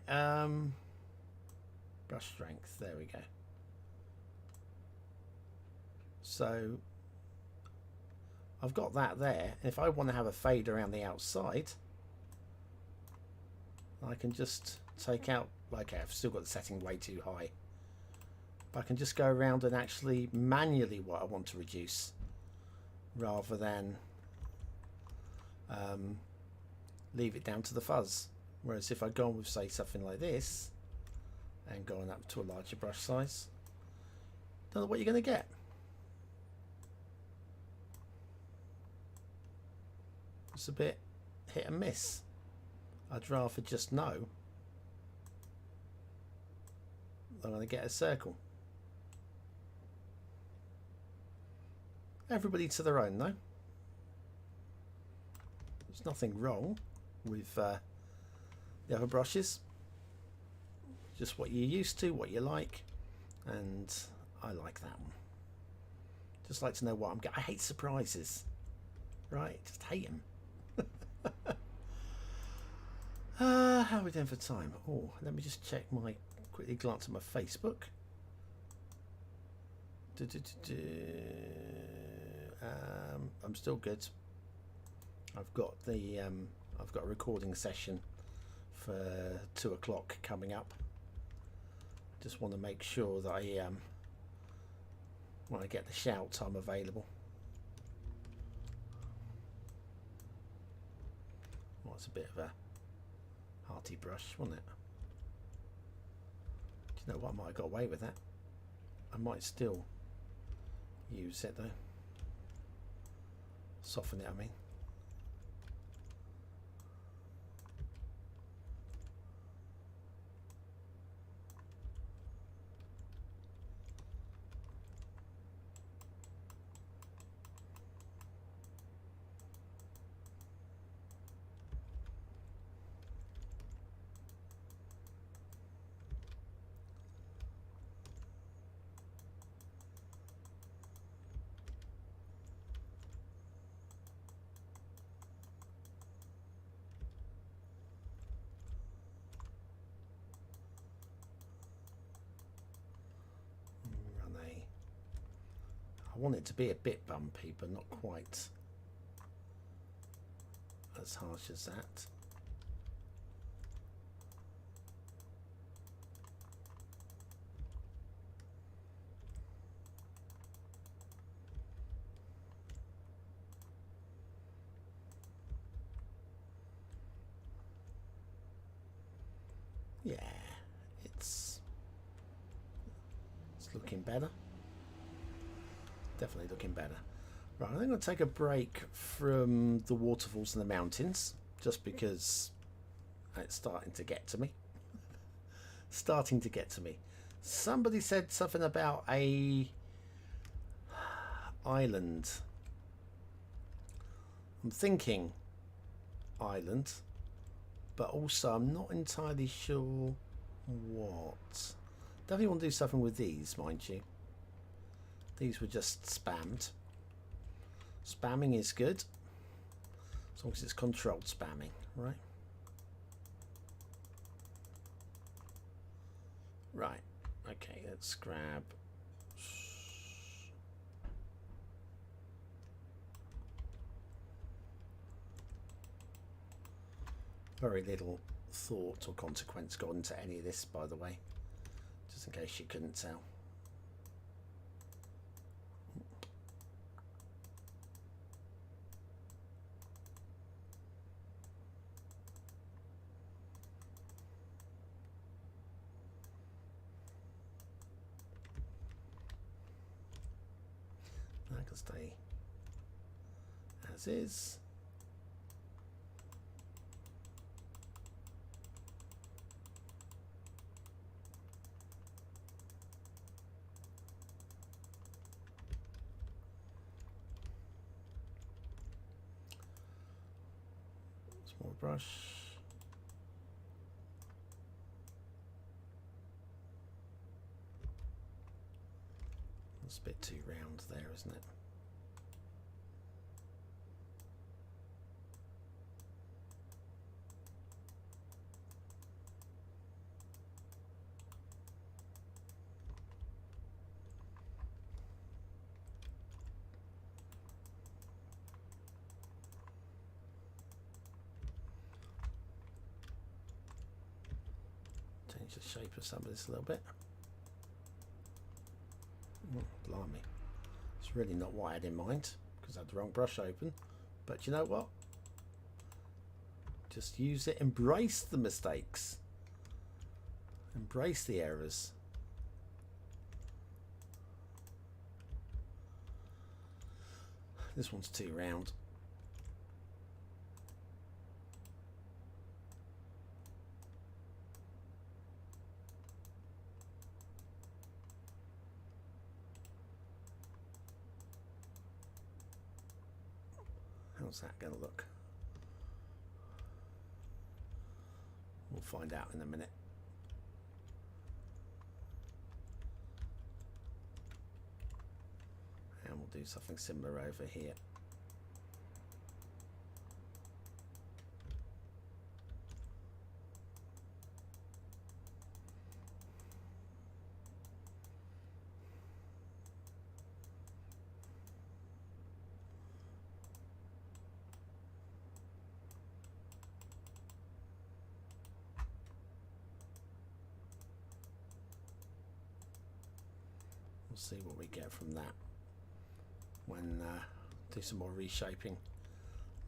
Brush strength. There we go. So I've got that there. If I want to have a fade around the outside, I can just take out. Okay, I've still got the setting way too high. But I can just go around and actually manually what I want to reduce, rather than leave it down to the fuzz. Whereas if I go on with, say, something like this and going up to a larger brush size, don't know what you're going to get. It's a bit hit and miss. I'd rather just know I'm going to get a circle. Everybody to their own, though. There's nothing wrong with the other brushes. Just what you're used to, what you like, and I like that one. Just like to know what I'm getting. I hate surprises, right? Just hate them. How are we doing for time? Oh, let me just check quickly glance at my Facebook. I'm still good. I've got a recording session for 2 o'clock coming up. Just want to make sure that when I get the shout, I'm available. Well, it's a bit of a hearty brush, wasn't it? Do you know what? I might have got away with that. I might still use it though. Soften it, I mean. I want it to be a bit bumpy, but not quite as harsh as that. Yeah, it's looking better. Definitely looking better. Right, I'm going to take a break from the waterfalls and the mountains, just because it's starting to get to me. Starting to get to me. Somebody said something about a island. I'm thinking island, but also I'm not entirely sure what. Definitely want to do something with these, mind you. These were just spammed. Spamming is good, as long as it's controlled spamming, right? Right, okay, let's grab. Very little thought or consequence gone into any of this, by the way, just in case you couldn't tell. That can stay as is. Small brush. It's a bit too round there, isn't it? Change the shape of some of this a little bit. Oh, blimey. It's really not what I had in mind because I had the wrong brush open. But you know what? Just use it. Embrace the mistakes. Embrace the errors. This one's too round. How's that going to look? We'll find out in a minute. And we'll do something similar over here. We'll see what we get from that when do some more reshaping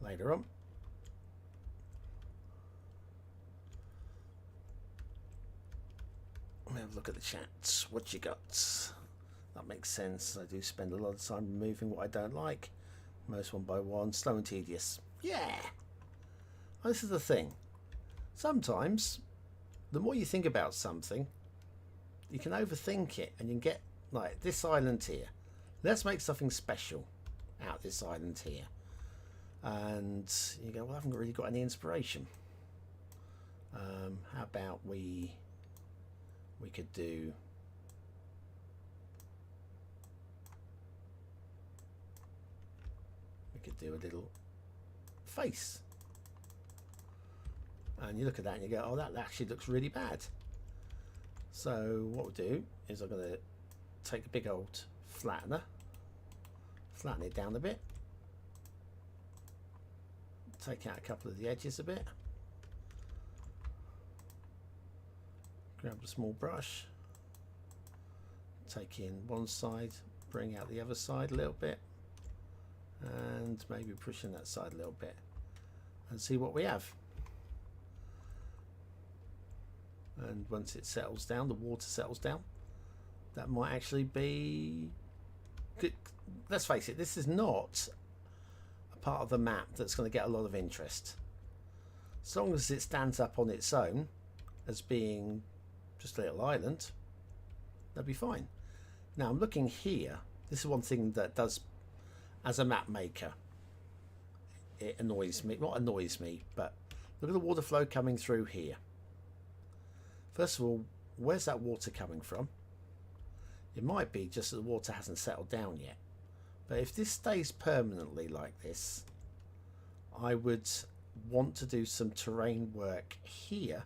later on. We'll have a look at the chats. What you got? That makes sense. I do spend a lot of time removing what I don't like. Most one by one. Slow and tedious. Yeah. This is the thing. Sometimes the more you think about something, you can overthink it and you can get like this island here. Let's make something special out of this island here. And you go, well, I haven't really got any inspiration. How about we could do a little face. And you look at that and you go, oh, that actually looks really bad. So what we'll do is I'm going to take a big old flattener, flatten it down a bit, take out a couple of the edges a bit, grab a small brush, take in one side, bring out the other side a little bit, and maybe push in that side a little bit, and see what we have. And once it settles down, the water settles down, that might actually be good. Let's face it, this is not a part of the map that's going to get a lot of interest. As long as it stands up on its own as being just a little island, that'd be fine. Now I'm looking here. This is one thing that does, as a map maker, it annoys me. Not annoys me, but look at the water flow coming through here. First of all, where's that water coming from? It might be just that the water hasn't settled down yet. But if this stays permanently like this, I would want to do some terrain work here,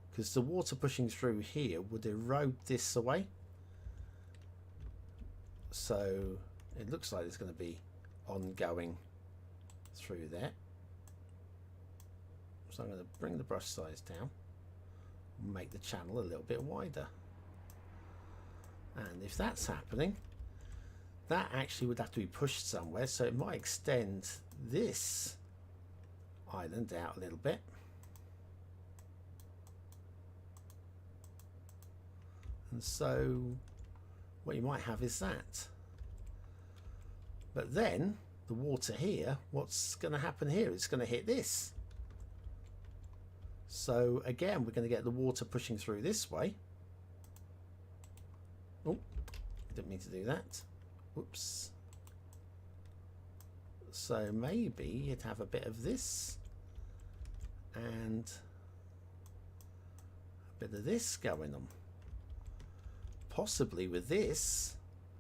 because the water pushing through here would erode this away. So it looks like it's going to be ongoing through there. So I'm going to bring the brush size down, make the channel a little bit wider. And if that's happening, that actually would have to be pushed somewhere, so it might extend this island out a little bit. And so what you might have is that. But then the water here, what's going to happen here? It's going to hit this. So again, we're going to get the water pushing through this way. Oh, didn't mean to do that. Whoops. So maybe you'd have a bit of this and a bit of this going on. Possibly with this,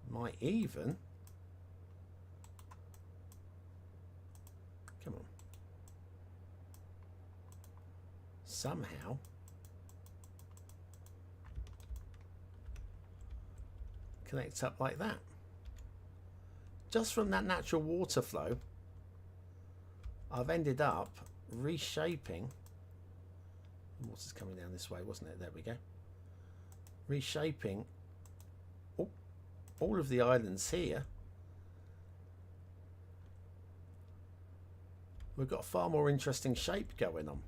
might even, come on, somehow connect up like that. Just from that natural water flow, I've ended up reshaping. Water's coming down this way, wasn't it? There we go. Reshaping all of the islands here. We've got a far more interesting shape going on.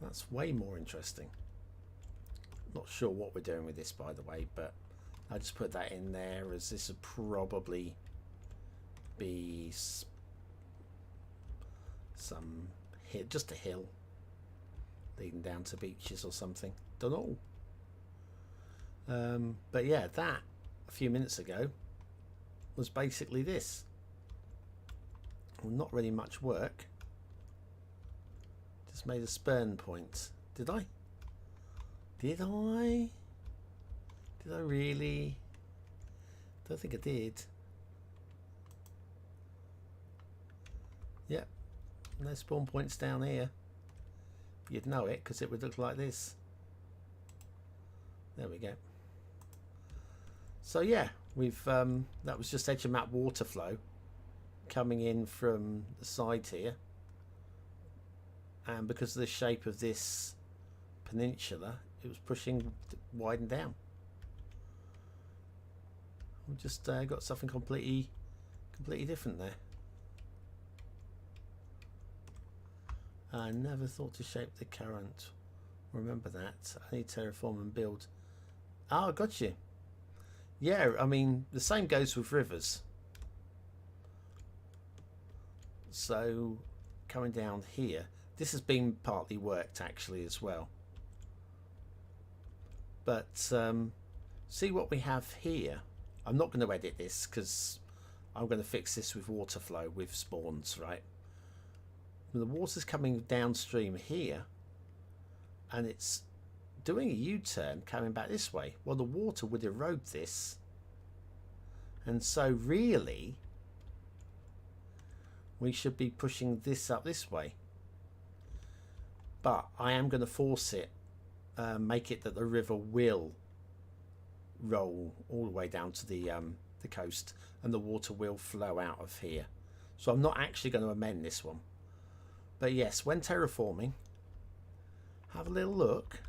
That's way more interesting. Not sure what we're doing with this, by the way, but I just put that in there as this would probably be some hill, just a hill leading down to beaches or something. Don't know. But yeah, that a few minutes ago was basically this. Well, not really much work. Just made a spurn point. Did I? Did I? Did I really? Don't think I did. Yep. No spawn points down here. You'd know it because it would look like this. There we go. So yeah, we've that was just edge of map water flow coming in from the side here, and because of the shape of this peninsula, it was pushing widen down. We've just got something completely different there. I never thought to shape the current. Remember that. I need to terraform and build. Oh, got you. Yeah, I mean, the same goes with rivers. So, coming down here, this has been partly worked actually as well. But see what we have here. I'm not going to edit this because I'm going to fix this with water flow with spawns, right? The water's coming downstream here and it's doing a U-turn coming back this way. Well, the water would erode this, and so really we should be pushing this up this way, but I am going to force it, make it that the river will roll all the way down to the coast and the water will flow out of here. So I'm not actually going to amend this one. But yes, when terraforming, have a little look.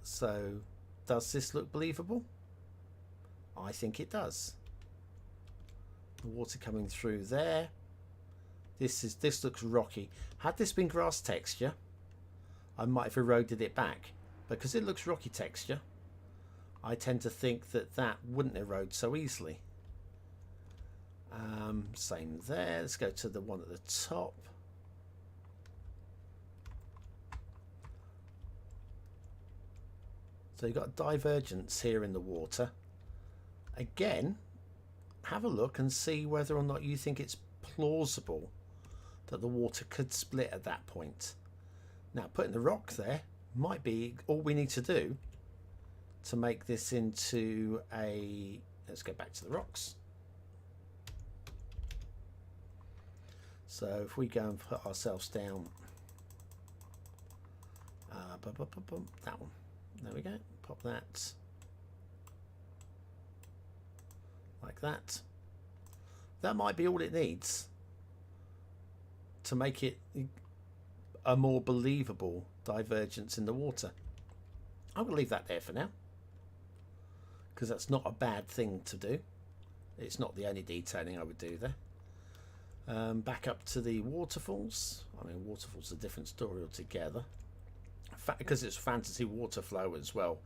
So, does this look believable? I think it does. The water coming through there. This looks rocky. Had this been grass texture, I might have eroded it back. Because it looks rocky texture, I tend to think that that wouldn't erode so easily. Same there. Let's go to the one at the top. So you've got divergence here in the water. Again, have a look and see whether or not you think it's plausible that the water could split at that point. Now, putting the rock there might be all we need to do to make this into a... Let's go back to the rocks. So if we go and put ourselves down, that one, there we go, pop that like that. That might be all it needs to make it a more believable divergence in the water. I'm going to leave that there for now because that's not a bad thing to do. It's not the only detailing I would do there. Back up to the waterfalls. I mean, waterfalls are a different story altogether. Because it's fantasy water flow as well,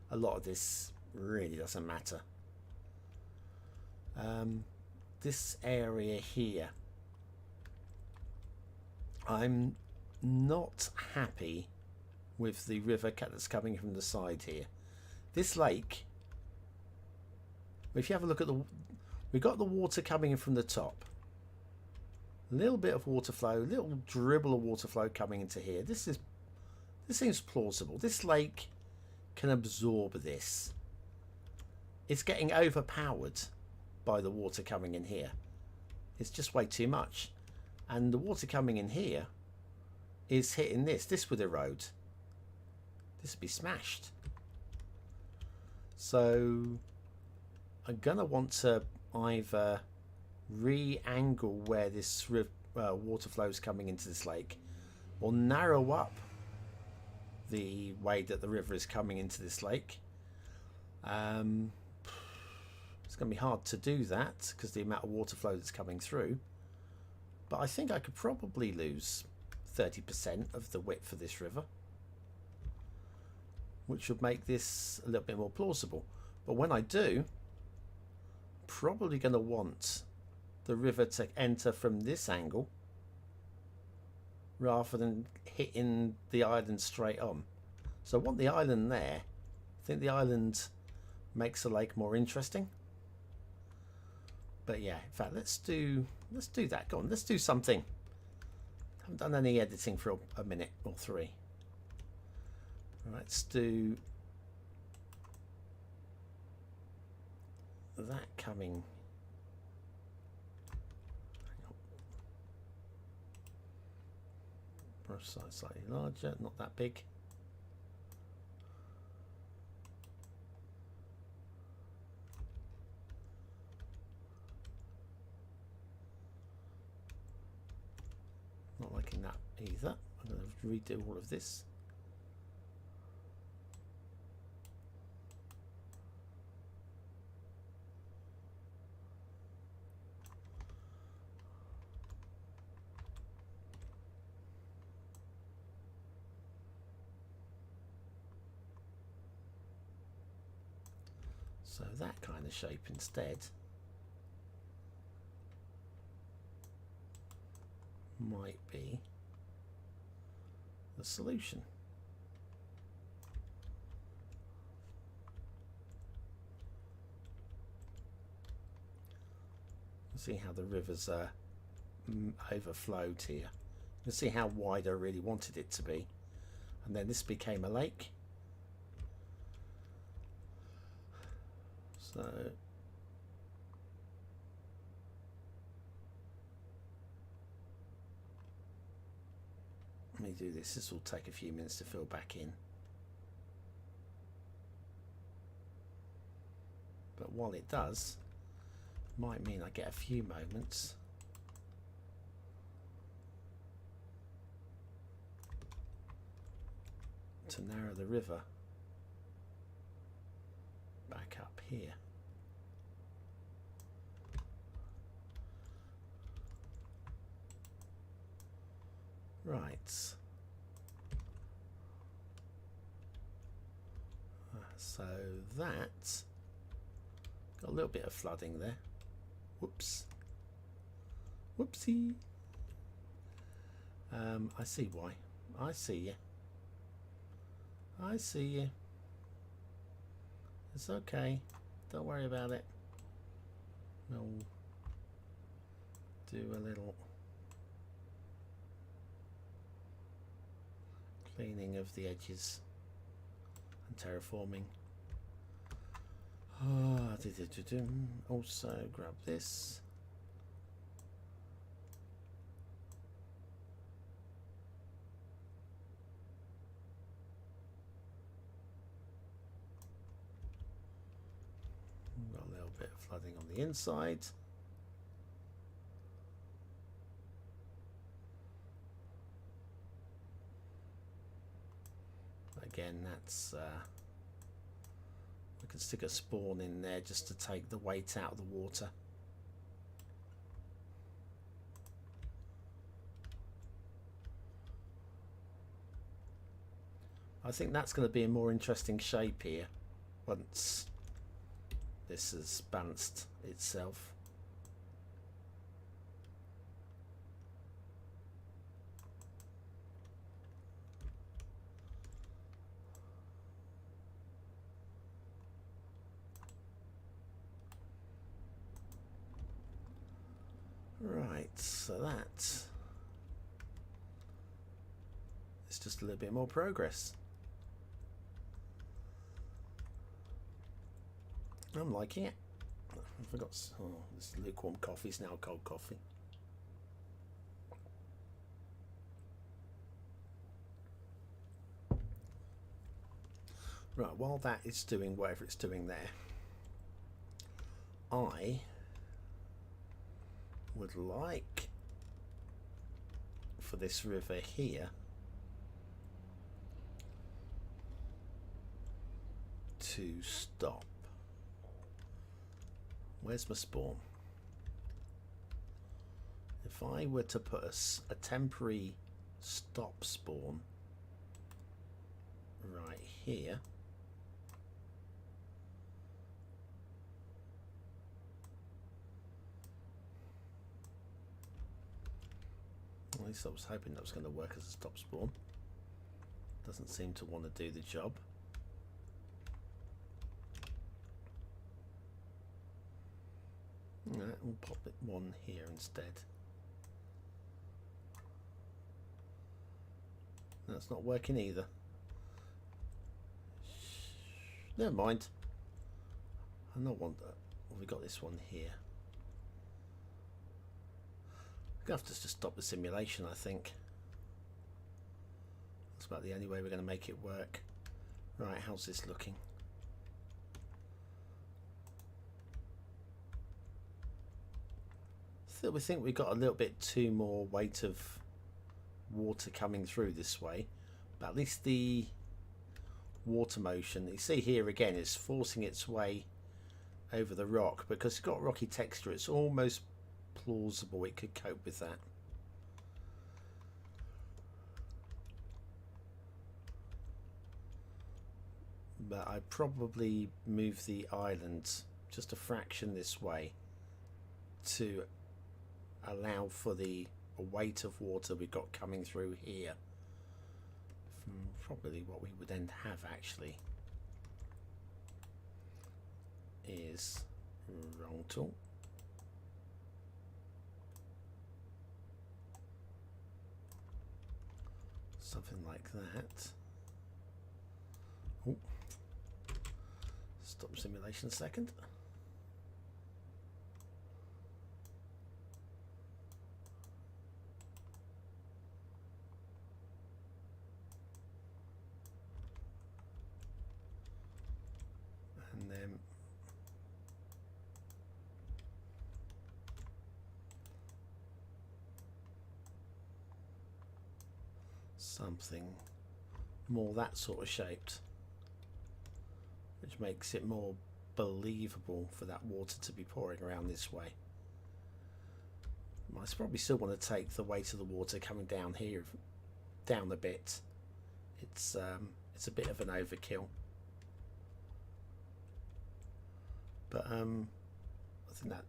a lot of this really doesn't matter. This area here, I'm not happy with the river that's coming from the side here. This lake If you have a look at we've got the water coming in from the top. A little bit of water flow, a little dribble of water flow coming into here. This seems plausible. This lake can absorb this. It's getting overpowered by the water coming in here. It's just way too much. And the water coming in here is hitting this. This would erode. This would be smashed. So I'm gonna want to either re-angle where this water flow is coming into this lake, or narrow up the way that the river is coming into this lake. It's going to be hard to do that because the amount of water flow that's coming through, but I think I could probably lose 30% of the width of this river, which would make this a little bit more plausible. But when I do, I'm probably going to want the river to enter from this angle rather than hitting the island straight on. So I want the island there. I think the island makes the lake more interesting. But yeah, in fact, let's do that. Go on, let's do something. Haven't done any editing for a minute or three. All right, let's do that coming. Brush size slightly larger, not that big. Not liking that either. I'm going to redo all of this. So that kind of shape instead might be the solution. See how the rivers overflowed here. You can see how wide I really wanted it to be, and then this became a lake. So let me do this. This will take a few minutes to fill back in. But while it does, might mean I get a few moments to narrow the river back up here. Right. So that got a little bit of flooding there. Whoops. Whoopsie. I see why. I see you. I see you. It's okay. Don't worry about it. We'll do a little cleaning of the edges and terraforming. Also grab this. Got a little bit of flooding on the inside. Again, that's we can stick a spawn in there just to take the weight out of the water. I think that's going to be a more interesting shape here once this has balanced itself. so that it's just a little bit more progress. I'm liking it. I forgot. Oh, this lukewarm coffee is now cold coffee. Right, while that is doing whatever it's doing there, I would like for this river here to stop. Where's my spawn? If I were to put a temporary stop spawn right here, at least I was hoping that was going to work as a stop spawn. Doesn't seem to want to do the job. No, we'll pop it one here instead. That's not working either. Never mind. I don't want that. Well, we got this one here. We're going to have to just stop the simulation, I think. That's about the only way we're going to make it work. Right, how's this looking? Still, we think we've got a little bit too more weight of water coming through this way, but at least the water motion, you see here again, it's forcing its way over the rock. Because it's got rocky texture, it's almost plausible it could cope with that. But I probably move the island just a fraction this way to allow for the weight of water we've got coming through here. Probably what we would then have actually is wrong tool. Something like that. Oh. Stop simulation a second. And then something more that sort of shaped, which makes it more believable for that water to be pouring around this way. I probably still want to take the weight of the water coming down here down a bit. It's a bit of an overkill, but I think that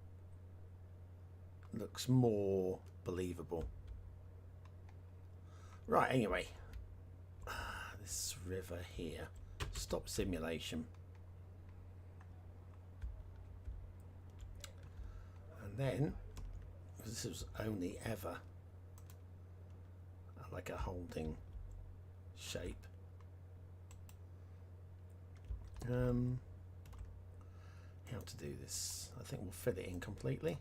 looks more believable. Right, anyway, this river here, stop simulation, and then this was only ever like a holding shape. How to do this? I think we'll fill it in completely.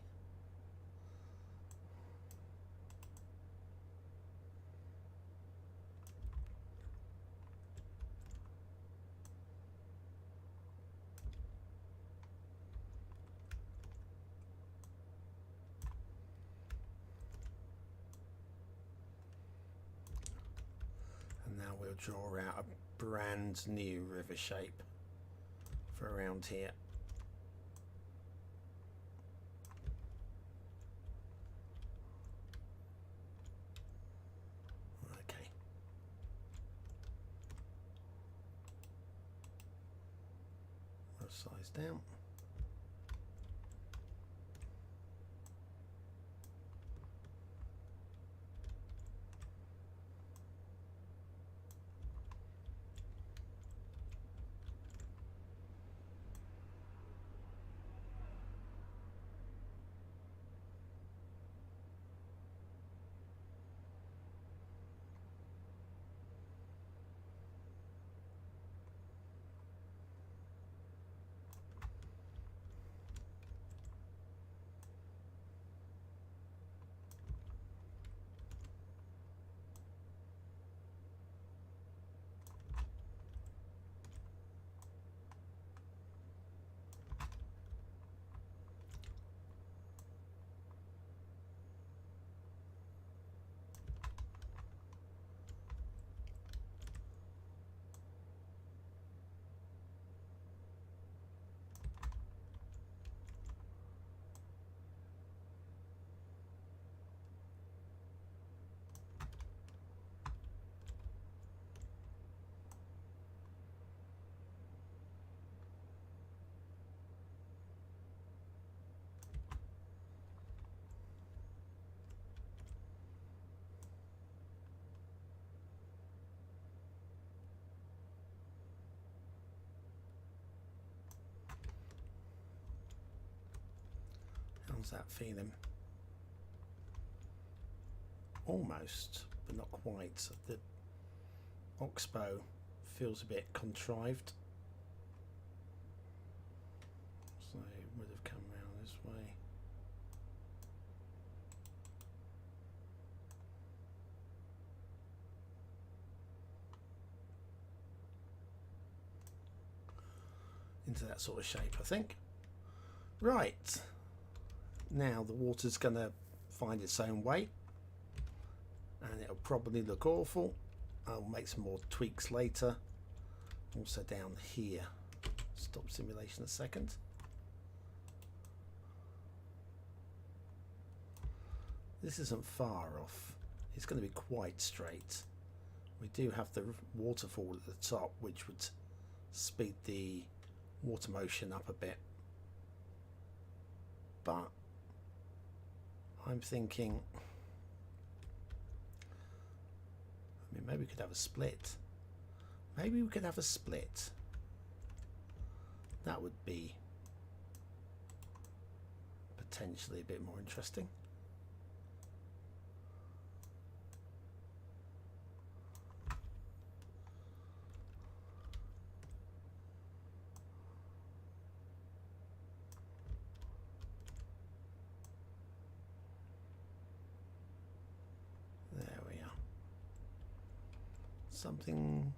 And now we'll draw out a brand new river shape for around here. Okay. Size down. How's that feeling? Almost, but not quite. The oxbow feels a bit contrived. So it would have come round this way. Into that sort of shape, I think. Right. Now the water's going to find its own way. And it'll probably look awful. I'll make some more tweaks later. Also down here. Stop simulation a second. This isn't far off. It's going to be quite straight. We do have the waterfall at the top, which would speed the water motion up a bit. But I'm thinking, I mean, maybe we could have a split. Maybe we could have a split. That would be potentially a bit more interesting. Something.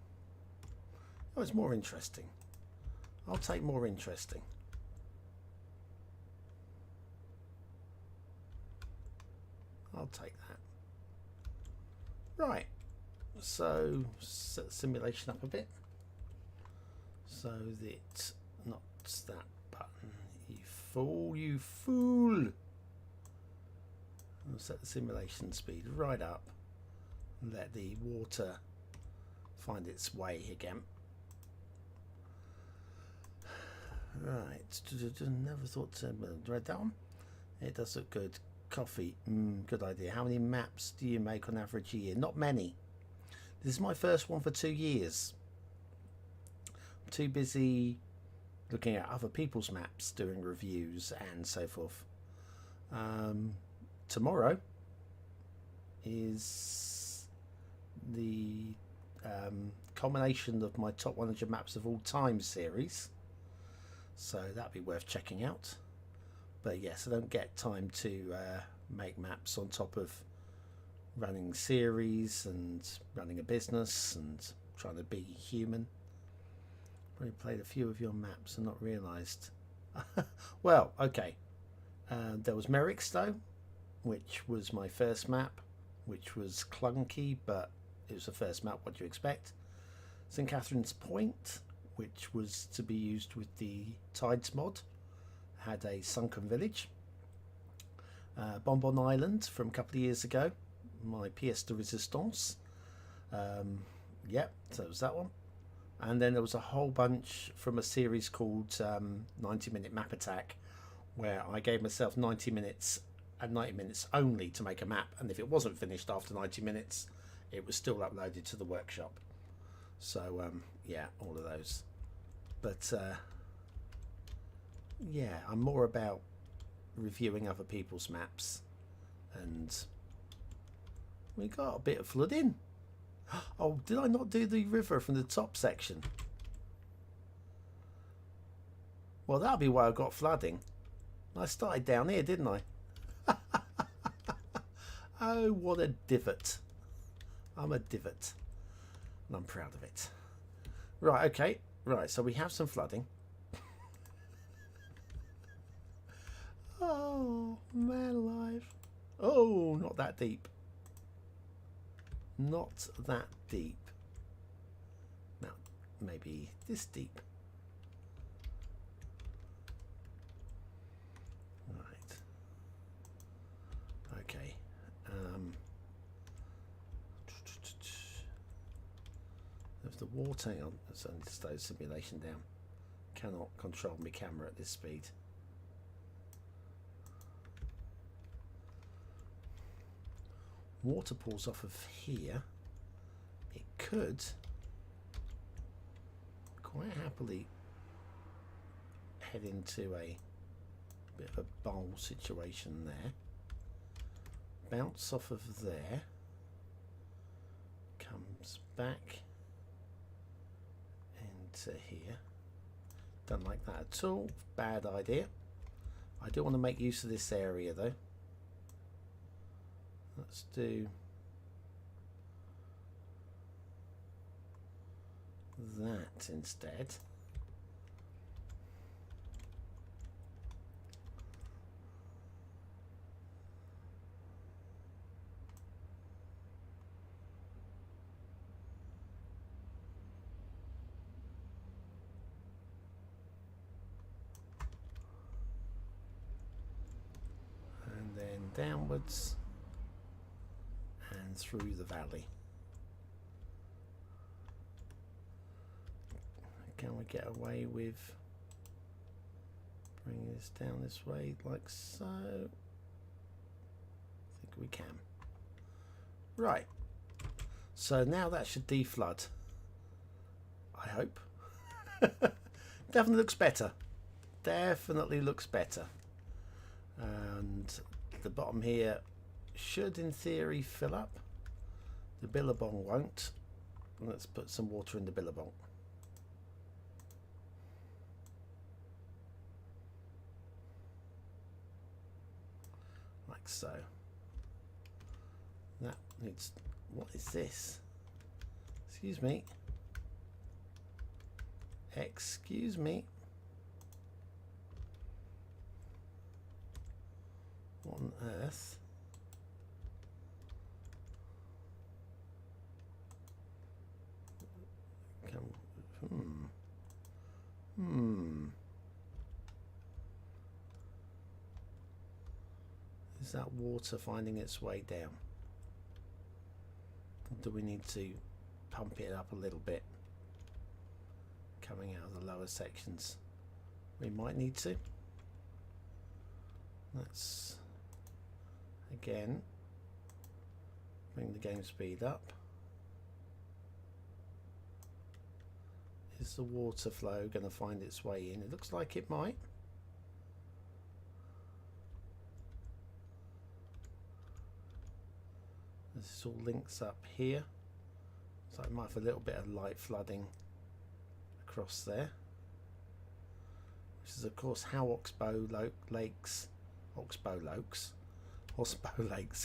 Oh, it's more interesting. I'll take more interesting. I'll take that. Right. So set the simulation up a bit. So that not that button. You fool! You fool! I'll set the simulation speed right up. And let the water find its way again. Right, never thought to read that one. It does look good. Coffee, good idea. How many maps do you make on average a year? Not many. This is my first one for 2 years. I'm too busy looking at other people's maps, doing reviews and so forth. Tomorrow is the culmination of my top 100 maps of all time series, so that'd be worth checking out. But yes, I don't get time to make maps on top of running series and running a business and trying to be human. Probably played a few of your maps and not realised. Well, okay, there was Merrickstowe, which was my first map, which was clunky, but it was the first map. What do you expect? St. Catherine's Point, which was to be used with the Tides mod, had a sunken village. Bonbon Island from a couple of years ago, my pièce de résistance. Yep, so it was that one. And then there was a whole bunch from a series called 90-minute map attack, where I gave myself 90 minutes and 90 minutes only to make a map, and if it wasn't finished after 90 minutes it was still uploaded to the workshop. So yeah, all of those. But yeah, I'm more about reviewing other people's maps. And we got a bit of flooding. Oh, did I not do the river from the top section? Well, that'll be why I got flooding. I started down here, didn't I? Oh, what a divot. I'm a divot. And I'm proud of it. Right, okay. Right, so we have some flooding. Oh, man alive. Oh, not that deep. Not that deep. Now, maybe this deep. Right. Okay. If the water, hang on, let's only slow simulation down. Cannot control my camera at this speed. Water pours off of here. It could quite happily head into a Bit of a bowl situation there. Bounce off of there. Comes back into here. Don't like that at all. Bad idea. I do want to make use of this area though. Let's do that instead. And then downwards and through the valley. Can we get away with bringing this down this way like so? I think we can. Right. So now that should deflood. I hope. Definitely looks better. Definitely looks better. And the bottom here should in theory fill up. The billabong won't. Let's put some water in the billabong. Like so. That needs... What is this? Excuse me. Excuse me. What on earth? Is that water finding its way down? Do we need to pump it up a little bit? Coming out of the lower sections. We might need to. Let's again bring the game speed up. Is the water flow going to find its way in? It looks like it might. This all links up here, so it might have a little bit of light flooding across there, which is of course how Oxbow Lakes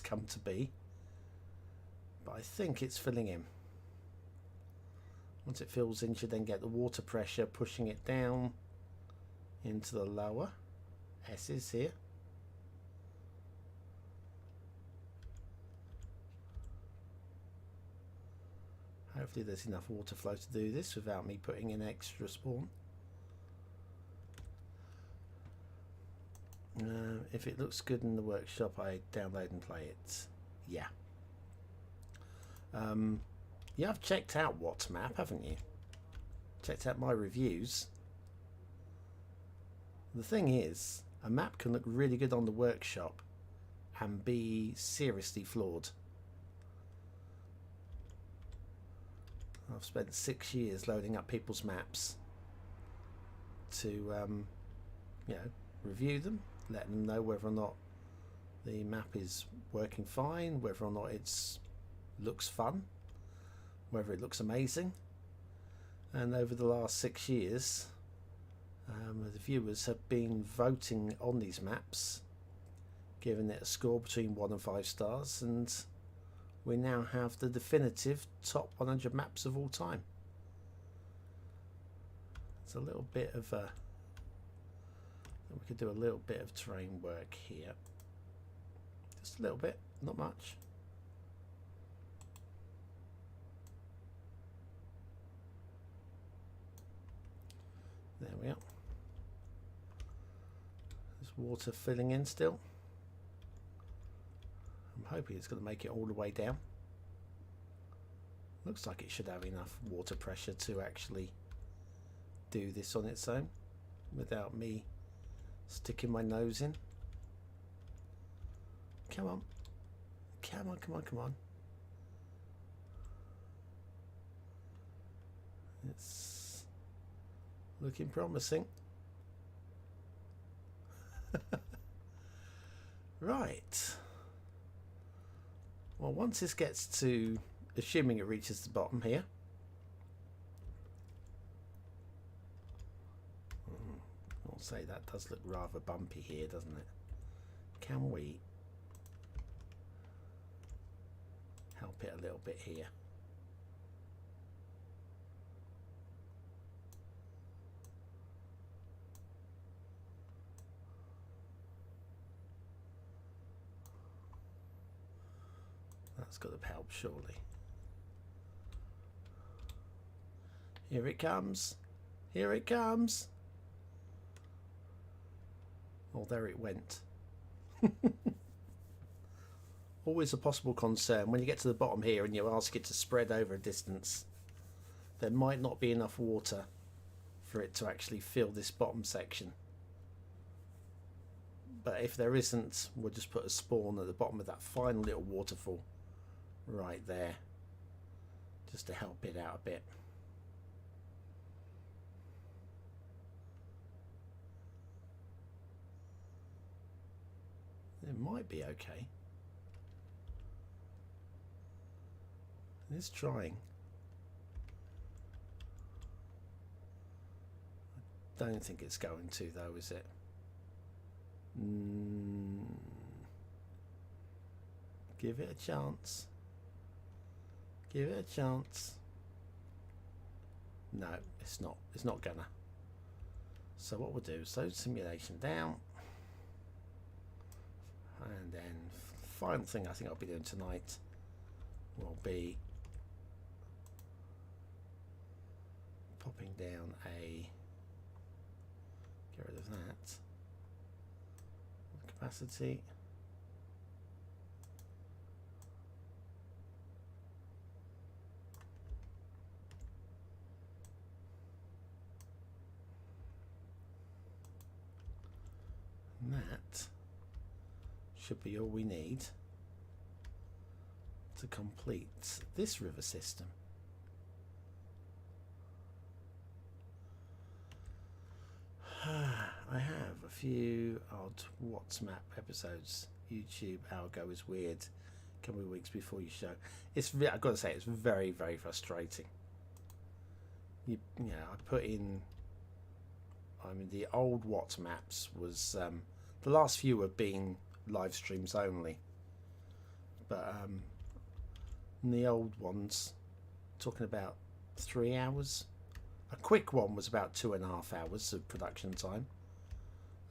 come to be. But I think it's filling in. Once it fills in, you should then get the water pressure pushing it down into the lower S's here. Hopefully there's enough water flow to do this without me putting in extra spawn. If it looks good in the workshop, I download and play it. Yeah. You have checked out What's Map, haven't you? Checked out my reviews. The thing is, a map can look really good on the workshop and be seriously flawed. I've spent 6 years loading up people's maps to, you know, review them, letting them know whether or not the map is working fine, whether or not it's looks fun, whether it looks amazing. And over the last 6 years, the viewers have been voting on these maps, giving it a score between 1 and 5 stars, and we now have the definitive top 100 maps of all time. It's a little bit of a... We could do a little bit of terrain work here. Just a little bit, not much. There we are. There's water filling in still. I'm hoping it's going to make it all the way down. Looks like it should have enough water pressure to actually do this on its own without me sticking my nose in. Come on. Come on, come on, come on. It's looking promising. Right. Well, once this gets to, assuming it reaches the bottom here. I'll say that does look rather bumpy here, doesn't it? Can we help it a little bit here? That's got to help, surely. Here it comes. Here it comes. Oh, there it went. Always a possible concern when you get to the bottom here and you ask it to spread over a distance. There might not be enough water for it to actually fill this bottom section. But if there isn't, we'll just put a spawn at the bottom of that final little waterfall right there, just to help it out a bit. It might be okay. It's trying. I don't think it's going to, though, is it? Give it a chance. Give it a chance. No, it's not. It's not gonna. So what we'll do is load simulation down. And then final thing I think I'll be doing tonight will be popping down a, get rid of that, capacity. And that should be all we need to complete this river system. I have a few odd WhatsApp episodes. YouTube algo is weird. A couple of weeks before you show. It's, I've got to say, it's very, very frustrating. You know, I put in, I mean, the old WhatsApps was, the last few have been live streams only, but the old ones, talking about 3 hours. A quick one was about 2.5 hours of production time.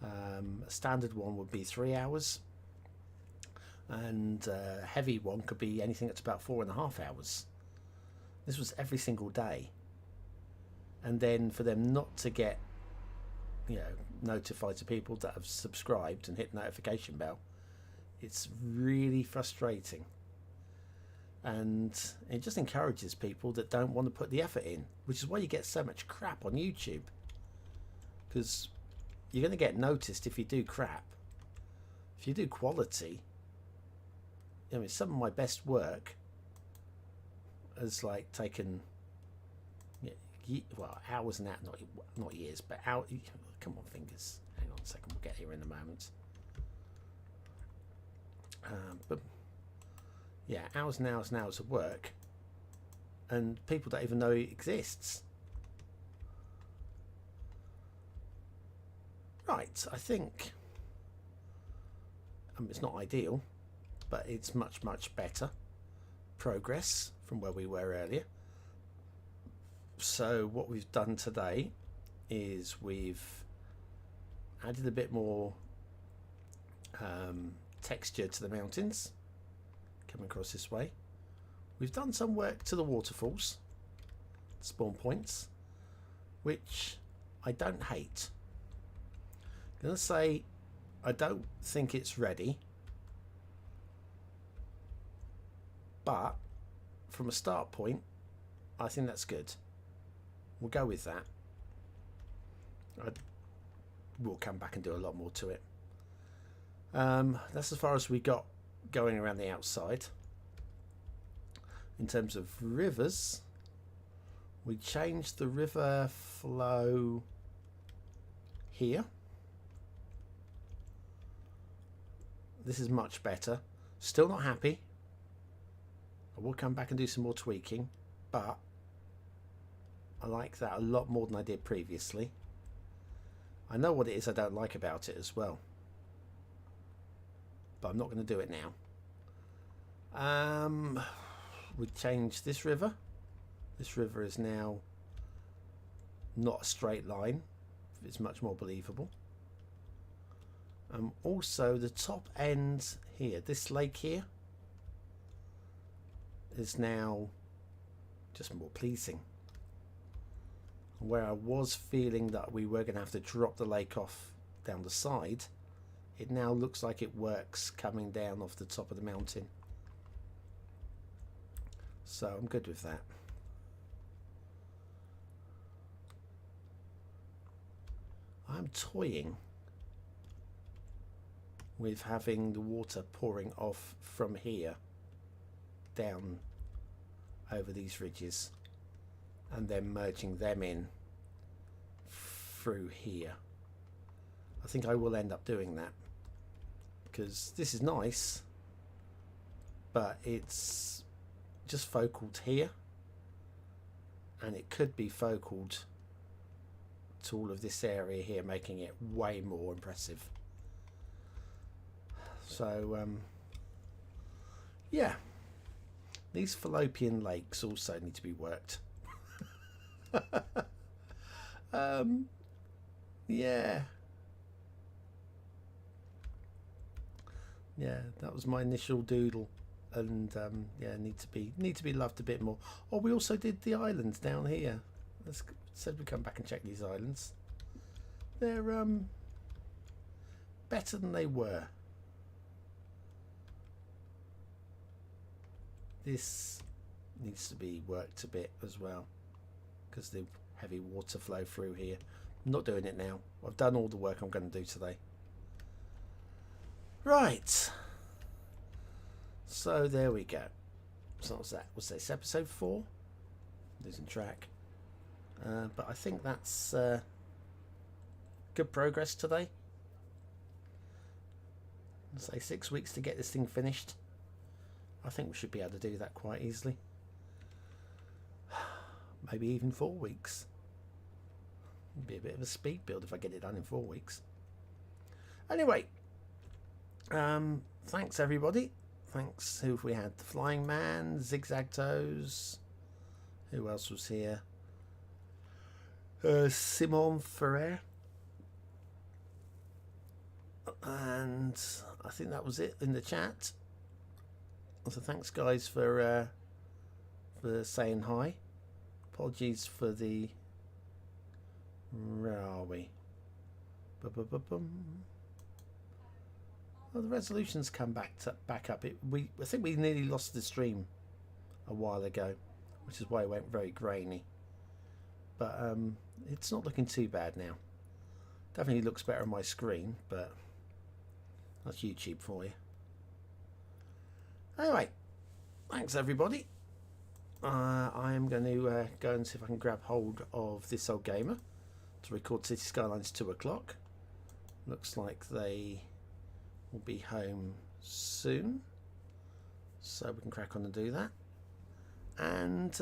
A standard one would be 3 hours, and a heavy one could be anything that's about 4.5 hours. This was every single day, and then for them not to get, you know, notified to people that have subscribed and hit the notification bell, it's really frustrating. And it just encourages people that don't want to put the effort in, which is why you get so much crap on YouTube, because you're going to get noticed if you do crap. If you do quality, I mean, some of my best work has like taken, well, hours and that, not years, but out. Come on, fingers. Hang on a second, we'll get here in a moment. But yeah, hours and hours and hours of work, and people don't even know it exists. Right, I think, it's not ideal, but it's much, much better progress from where we were earlier. So what we've done today is we've added a bit more texture to the mountains coming across this way. We've done some work to the waterfalls, spawn points, which I don't hate. I'm gonna say I don't think it's ready, but from a start point I think that's good. We'll go with that. We'll come back and do a lot more to it. That's as far as we got going around the outside. In terms of rivers, we changed the river flow here. This is much better. Still not happy. I will come back and do some more tweaking, but I like that a lot more than I did previously. I know what it is I don't like about it as well, but I'm not going to do it now. We changed this river. This river is now not a straight line. It's much more believable. Also the top end here, this lake here, is now just more pleasing. Where I was feeling that we were going to have to drop the lake off down the side, it now looks like it works coming down off the top of the mountain. So I'm good with that. I'm toying with having the water pouring off from here down over these ridges and then merging them in through here. I think I will end up doing that because this is nice, but it's just focaled here, and it could be focaled to all of this area here, making it way more impressive. So yeah, these fallopian lakes also need to be worked. Yeah, that was my initial doodle, and yeah, need to be loved a bit more. Oh, we also did the islands down here. Let's said we come back and check these islands. They're better than they were. This needs to be worked a bit as well because the heavy water flow through here. I'm not doing it now. I've done all the work I'm going to do today. Right. So there we go. So what was that? Was this episode 4? Losing track. But I think that's good progress today. I'd say 6 weeks to get this thing finished. I think we should be able to do that quite easily. Maybe even 4 weeks. It'd be a bit of a speed build if I get it done in 4 weeks. Anyway, thanks everybody. Thanks. Who have we had? The Flying Man, Zigzag Toes. Who else was here? Simon Ferrer. And I think that was it in the chat. So thanks guys for saying hi. Apologies for the... Where are we? Well, the resolution's come back up. I think we nearly lost the stream a while ago, which is why it went very grainy. But it's not looking too bad now. Definitely looks better on my screen, but that's YouTube for you. Anyway, thanks everybody. I am going to go and see if I can grab hold of this old gamer to record Cities Skylines 2 o'clock. Looks like they will be home soon, so we can crack on and do that. And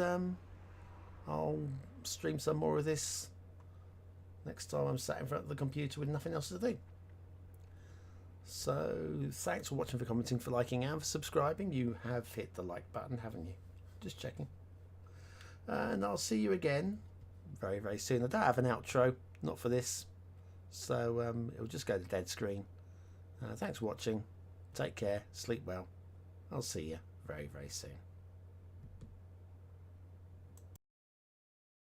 I'll stream some more of this next time I'm sat in front of the computer with nothing else to do. So thanks for watching, for commenting, for liking, and for subscribing. You have hit the like button, haven't you? Just checking. And I'll see you again very, very soon. I don't have an outro, not for this, so it'll just go to dead screen. Thanks for watching. Take care. Sleep well. I'll see you very, very soon.